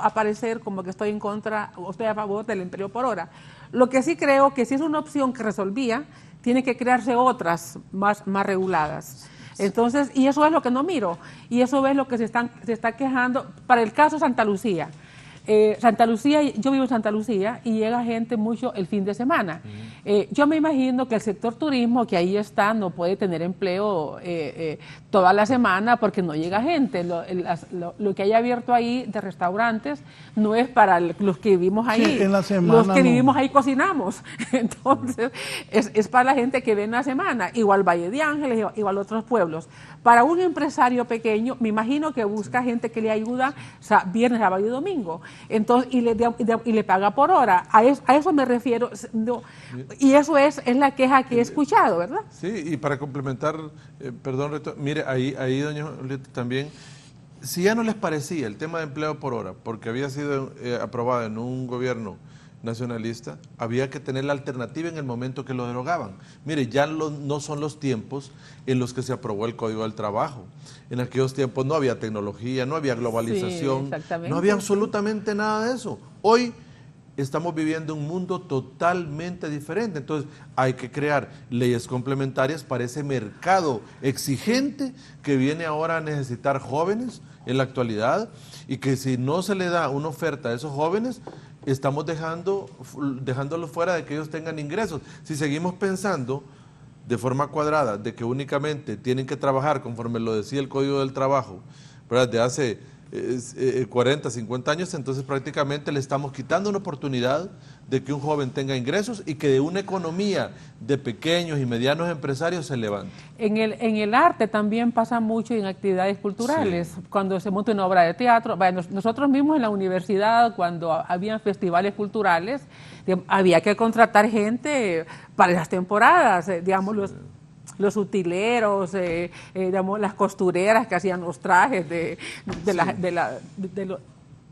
D: aparecer como que estoy en contra o estoy a favor del empleo por hora. Lo que sí creo que si es una opción que resolvía, tiene que crearse otras más reguladas. Entonces, y eso es lo que no miro, y eso es lo que se está quejando para el caso Santa Lucía. Santa Lucía, yo vivo en Santa Lucía y llega gente mucho el fin de semana. Yo me imagino que el sector turismo que ahí está no puede tener empleo toda la semana porque no llega gente. Lo que hay abierto ahí de restaurantes no es para los que vivimos ahí.
C: Sí, en la semana
D: los que vivimos ahí cocinamos. Entonces, es para la gente que ve en la semana. Igual Valle de Ángeles, igual otros pueblos. Para un empresario pequeño, me imagino que busca gente que le ayuda viernes, sábado y domingo. entonces y le paga por hora. A eso me refiero. No, y eso es la queja que he escuchado, ¿verdad?
E: Sí, y para complementar, perdón, mire, ahí doña Julieta, también, si ya no les parecía el tema de empleo por hora, porque había sido aprobado en un gobierno nacionalista, había que tener la alternativa en el momento que lo derogaban. Mire, ya no son los tiempos en los que se aprobó el Código del Trabajo. En aquellos tiempos no había tecnología, no había globalización, no había absolutamente nada de eso. Hoy estamos viviendo un mundo totalmente diferente, entonces hay que crear leyes complementarias para ese mercado exigente que viene ahora a necesitar jóvenes en la actualidad, y que si no se le da una oferta a esos jóvenes, estamos dejándolos fuera de que ellos tengan ingresos. Si seguimos pensando de forma cuadrada de que únicamente tienen que trabajar conforme lo decía el Código del Trabajo, ¿verdad?, de hace 40, 50 años, entonces prácticamente le estamos quitando una oportunidad de que un joven tenga ingresos y que de una economía de pequeños y medianos empresarios se levante.
D: En el arte también pasa mucho en actividades culturales, sí. Cuando se monta una obra de teatro, bueno, nosotros mismos en la universidad, cuando habían festivales culturales, había que contratar gente para las temporadas, digamos, sí. Los utileros, digamos, las costureras que hacían los trajes de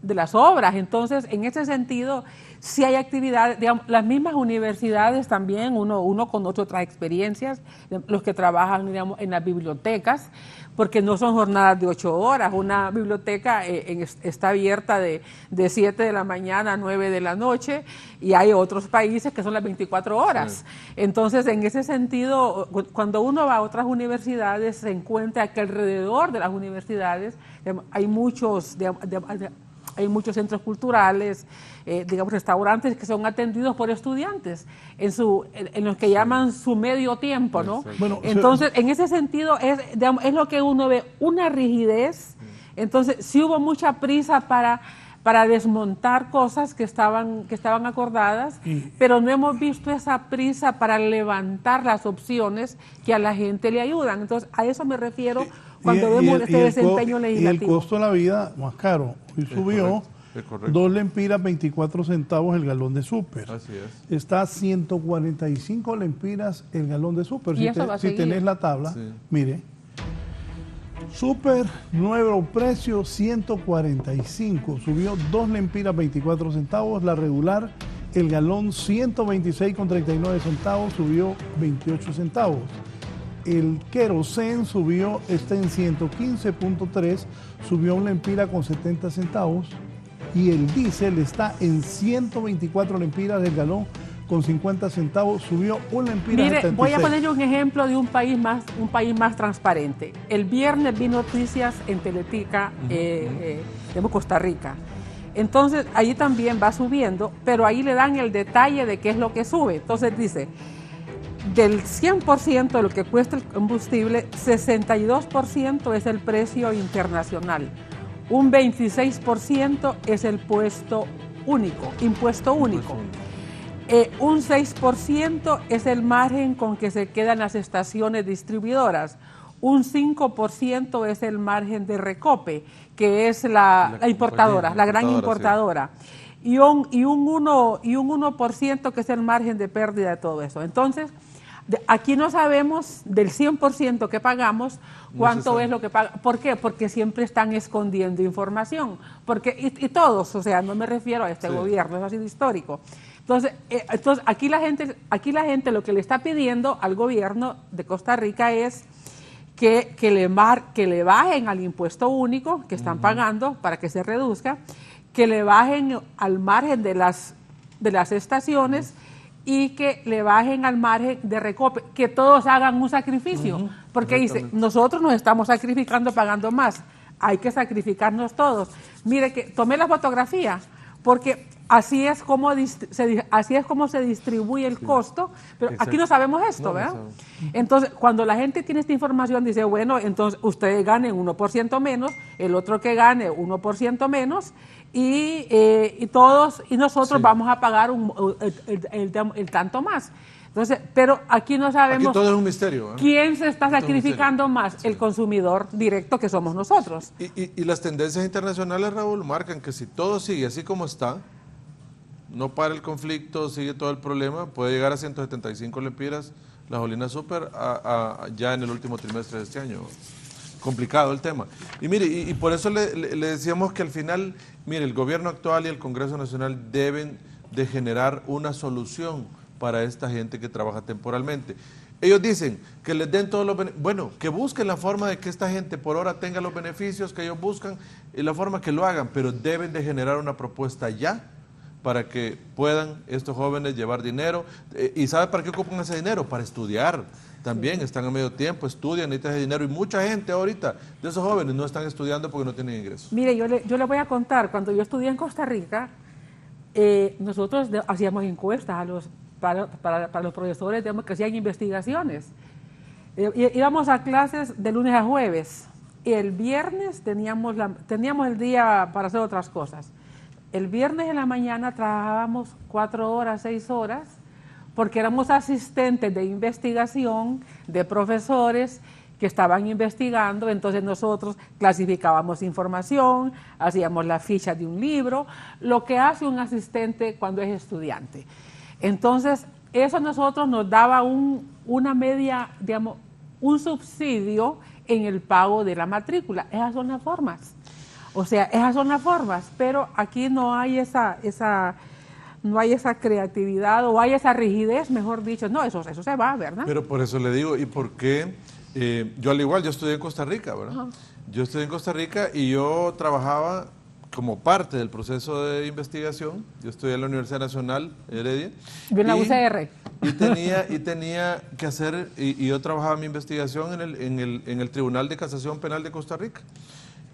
D: las obras. Entonces, en ese sentido, sí hay actividades, digamos, las mismas universidades también, uno conoce otras experiencias, los que trabajan, digamos, en las bibliotecas, porque no son jornadas de 8 horas, una biblioteca está abierta de 7 de la mañana a 9 de la noche, y hay otros países que son las 24 horas. Sí. Entonces, en ese sentido, cuando uno va a otras universidades, se encuentra que alrededor de las universidades hay muchos centros culturales, digamos, restaurantes que son atendidos por estudiantes en los que llaman su medio tiempo, ¿no? Bueno, entonces, en ese sentido, es lo que uno ve, una rigidez. Entonces, sí hubo mucha prisa para desmontar cosas que estaban acordadas, pero no hemos visto esa prisa para levantar las opciones que a la gente le ayudan. Entonces, a eso me refiero cuando vemos este desempeño legislativo.
C: Y el costo de la vida más caro. Hoy subió 2 lempiras 24 centavos el galón de súper. Así es. Está a 145 lempiras el galón de súper. Si tenés la tabla, sí. Mire. Súper, nuevo precio, 145. Subió 2 lempiras 24 centavos. La regular, el galón, 126,39 centavos. Subió 28 centavos. El querosén subió, está en 115.3, subió 1 lempira con 70 centavos. Y el diésel está en 124 lempiras del galón con 50 centavos, subió 1 lempira.
D: Mire,
C: 76.
D: Voy a ponerle un ejemplo de un país más transparente. El viernes vi noticias en Teletica de Costa Rica. Entonces, ahí también va subiendo, pero ahí le dan el detalle de qué es lo que sube. Entonces dice, del 100% de lo que cuesta el combustible, 62% es el precio internacional. Un 26% es el impuesto único. Un 6% es el margen con que se quedan las estaciones distribuidoras. Un 5% es el margen de recope, que es la importadora, la gran importadora. Sí. Y un 1% que es el margen de pérdida de todo eso. Entonces, aquí no sabemos del 100% que pagamos cuánto es lo que paga. ¿Por qué? Porque siempre están escondiendo información. Y todos, o sea, no me refiero a este gobierno, eso ha sido histórico. Entonces aquí la gente lo que le está pidiendo al gobierno de Costa Rica es que le bajen al impuesto único que están pagando para que se reduzca, que le bajen al margen de las estaciones y que le bajen al margen de recope, que todos hagan un sacrificio, porque dice, nosotros nos estamos sacrificando pagando más, hay que sacrificarnos todos. Mire que tomé la fotografía, porque así es como se distribuye el costo, pero aquí no sabemos esto, ¿verdad? Entonces, cuando la gente tiene esta información, dice, bueno, entonces ustedes ganen 1% menos, el otro que gane 1% menos, y nosotros vamos a pagar el tanto más. Entonces, pero aquí no sabemos
E: Aquí todo es un misterio, ¿eh?
D: quién se está sacrificando más, sí, el consumidor directo que somos nosotros.
E: Y las tendencias internacionales, Raúl, marcan que si todo sigue así como está, no para el conflicto, sigue todo el problema, puede llegar a 175 lempiras la gasolina super ya en el último trimestre de este año. Complicado el tema. Y mire, y por eso le decíamos que al final, mire, el gobierno actual y el Congreso Nacional deben de generar una solución para esta gente que trabaja temporalmente. Ellos dicen que les den todos los beneficios, bueno, que busquen la forma de que esta gente por hora tenga los beneficios que ellos buscan y la forma que lo hagan, pero deben de generar una propuesta ya para que puedan estos jóvenes llevar dinero. ¿Y sabe para qué ocupan ese dinero? Para estudiar. También están a medio tiempo, estudian, necesitan ese dinero y mucha gente ahorita de esos jóvenes no están estudiando porque no tienen ingresos.
D: Mire, yo le voy a contar, cuando yo estudié en Costa Rica, nosotros hacíamos encuestas para los profesores, digamos, que hacían investigaciones. Íbamos a clases de lunes a jueves y el viernes teníamos el día para hacer otras cosas. El viernes en la mañana trabajábamos 4 horas, 6 horas, porque éramos asistentes de investigación de profesores que estaban investigando, entonces nosotros clasificábamos información, hacíamos la ficha de un libro, lo que hace un asistente cuando es estudiante. Entonces, eso a nosotros nos daba una media, digamos, un subsidio en el pago de la matrícula. Esas son las formas. O sea, esas son las formas, pero aquí no hay no hay esa creatividad o hay esa rigidez, mejor dicho. No, eso se va, ¿verdad?
E: Pero por eso le digo, ¿y por qué? Yo al igual, yo estudié en Costa Rica, ¿verdad? Uh-huh. Yo estudié en Costa Rica y yo trabajaba como parte del proceso de investigación. Yo estudié en la Universidad Nacional Heredia.
D: Yo en la UCR.
E: Y tenía que hacer, y yo trabajaba mi investigación en el Tribunal de Casación Penal de Costa Rica.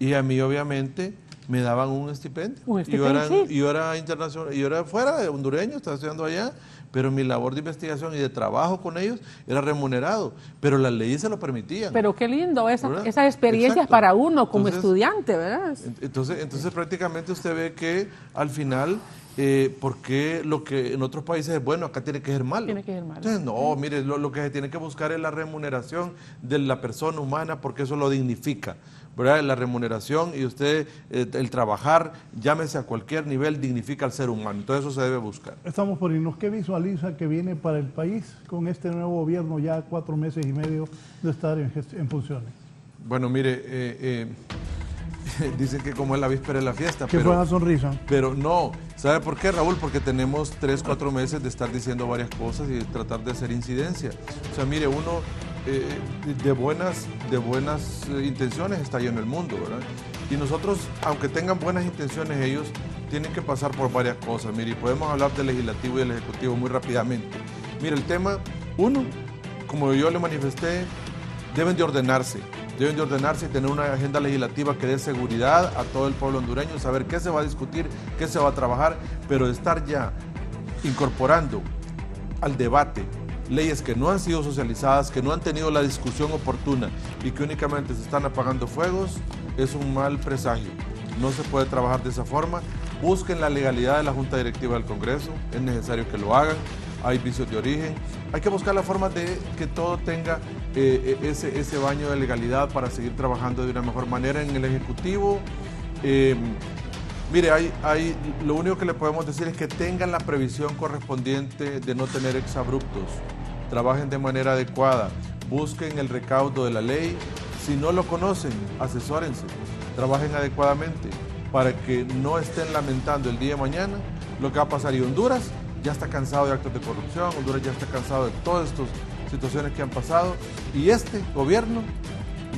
E: Y a mí, obviamente, me daban un estipendio. Yo era internacional, yo era fuera de hondureño, estaba estudiando allá, pero mi labor de investigación y de trabajo con ellos era remunerado, pero las leyes se lo permitían.
D: Pero qué lindo esas experiencias para uno como estudiante, ¿verdad?
E: Entonces prácticamente usted ve que al final, ¿por qué lo que en otros países es bueno, acá tiene que ser malo?
D: Tiene que ser malo.
E: Entonces, no, mire, lo que se tiene que buscar es la remuneración de la persona humana, porque eso lo dignifica, ¿verdad? La remuneración y usted, el trabajar, llámese a cualquier nivel, dignifica al ser humano. Entonces eso se debe buscar.
C: Estamos por irnos. ¿Qué visualiza que viene para el país con este nuevo gobierno ya 4 meses y medio de estar en funciones?
E: Bueno, mire, dicen que como es la víspera de la fiesta.
C: ¿Qué fue la sonrisa?
E: Pero no. ¿Sabe por qué, Raúl? Porque tenemos 3, 4 meses de estar diciendo varias cosas y tratar de hacer incidencia. O sea, mire, uno de buenas intenciones está lleno el mundo, ¿verdad? Y nosotros, aunque tengan buenas intenciones, ellos tienen que pasar por varias cosas. Mire, podemos hablar del legislativo y del ejecutivo muy rápidamente. Mire, el tema, uno, como yo le manifesté, deben de ordenarse y tener una agenda legislativa que dé seguridad a todo el pueblo hondureño, saber qué se va a discutir, qué se va a trabajar, pero estar ya incorporando al debate leyes que no han sido socializadas, que no han tenido la discusión oportuna y que únicamente se están apagando fuegos, es un mal presagio. No se puede trabajar de esa forma. Busquen la legalidad de la Junta Directiva del Congreso, es necesario que lo hagan. Hay vicios de origen. Hay que buscar la forma de que todo tenga ese baño de legalidad para seguir trabajando de una mejor manera en el Ejecutivo. Mire, lo único que le podemos decir es que tengan la previsión correspondiente de no tener exabruptos. Trabajen de manera adecuada, busquen el recaudo de la ley. Si no lo conocen, asesórense, trabajen adecuadamente para que no estén lamentando el día de mañana lo que va a pasar. Y Honduras ya está cansado de actos de corrupción, Honduras ya está cansado de todas estas situaciones que han pasado y este gobierno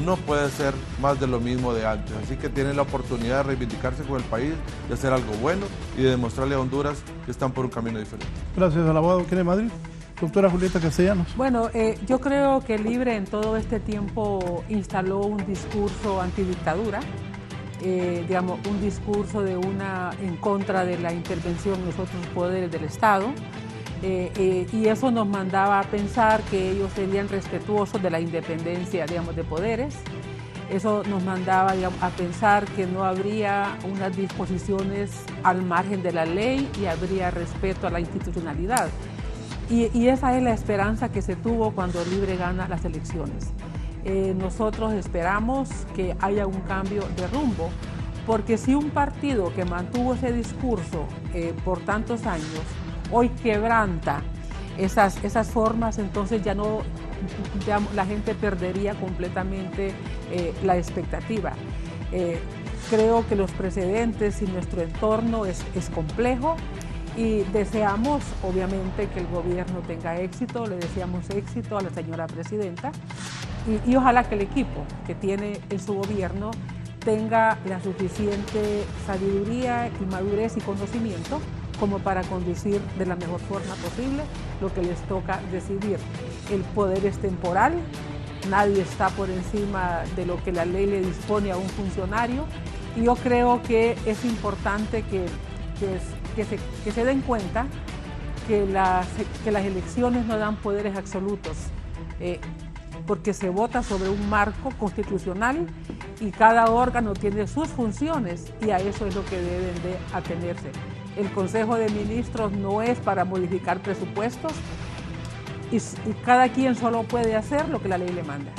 E: no puede ser más de lo mismo de antes. Así que tienen la oportunidad de reivindicarse con el país, de hacer algo bueno y de demostrarle a Honduras que están por un camino diferente.
C: Gracias al abogado de Madrid. Doctora Julieta Castellanos.
D: Bueno, yo creo que Libre en todo este tiempo instaló un discurso antidictadura, digamos, un discurso en contra de la intervención en los otros poderes del Estado, y eso nos mandaba a pensar que ellos serían respetuosos de la independencia, digamos, de poderes. Eso nos mandaba, digamos, a pensar que no habría unas disposiciones al margen de la ley y habría respeto a la institucionalidad. Y esa es la esperanza que se tuvo cuando Libre gana las elecciones. Nosotros esperamos que haya un cambio de rumbo, porque si un partido que mantuvo ese discurso por tantos años hoy quebranta esas formas, entonces ya la gente perdería completamente la expectativa. Creo que los precedentes y nuestro entorno es complejo y deseamos obviamente que el gobierno tenga éxito, le deseamos éxito a la señora presidenta y ojalá que el equipo que tiene en su gobierno tenga la suficiente sabiduría y madurez y conocimiento como para conducir de la mejor forma posible lo que les toca decidir. El poder es temporal, nadie está por encima de lo que la ley le dispone a un funcionario y yo creo que es importante que se den cuenta que las elecciones no dan poderes absolutos, porque se vota sobre un marco constitucional y cada órgano tiene sus funciones y a eso es lo que deben de atenerse. El Consejo de Ministros no es para modificar presupuestos y cada quien solo puede hacer lo que la ley le manda.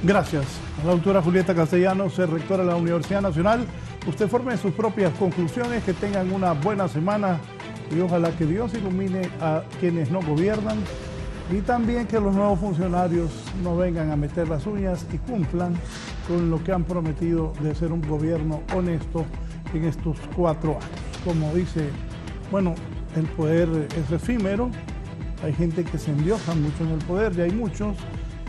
C: Gracias a la doctora Julieta Castellanos, rectora de la Universidad Nacional. Usted forme sus propias conclusiones, que tengan una buena semana y ojalá que Dios ilumine a quienes no gobiernan y también que los nuevos funcionarios no vengan a meter las uñas y cumplan con lo que han prometido de ser un gobierno honesto en estos 4 años. Como dice, bueno, el poder es efímero, hay gente que se endiosa mucho en el poder y hay muchos,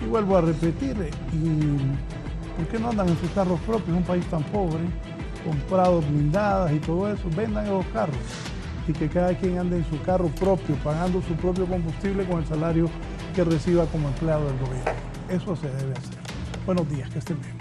C: y vuelvo a repetir, ¿por qué no andan en sus carros propios? En un país tan pobre, comprados blindadas y todo eso, vendan esos carros y que cada quien ande en su carro propio, pagando su propio combustible con el salario que reciba como empleado del gobierno. Eso se debe hacer. Buenos días, que estén bien.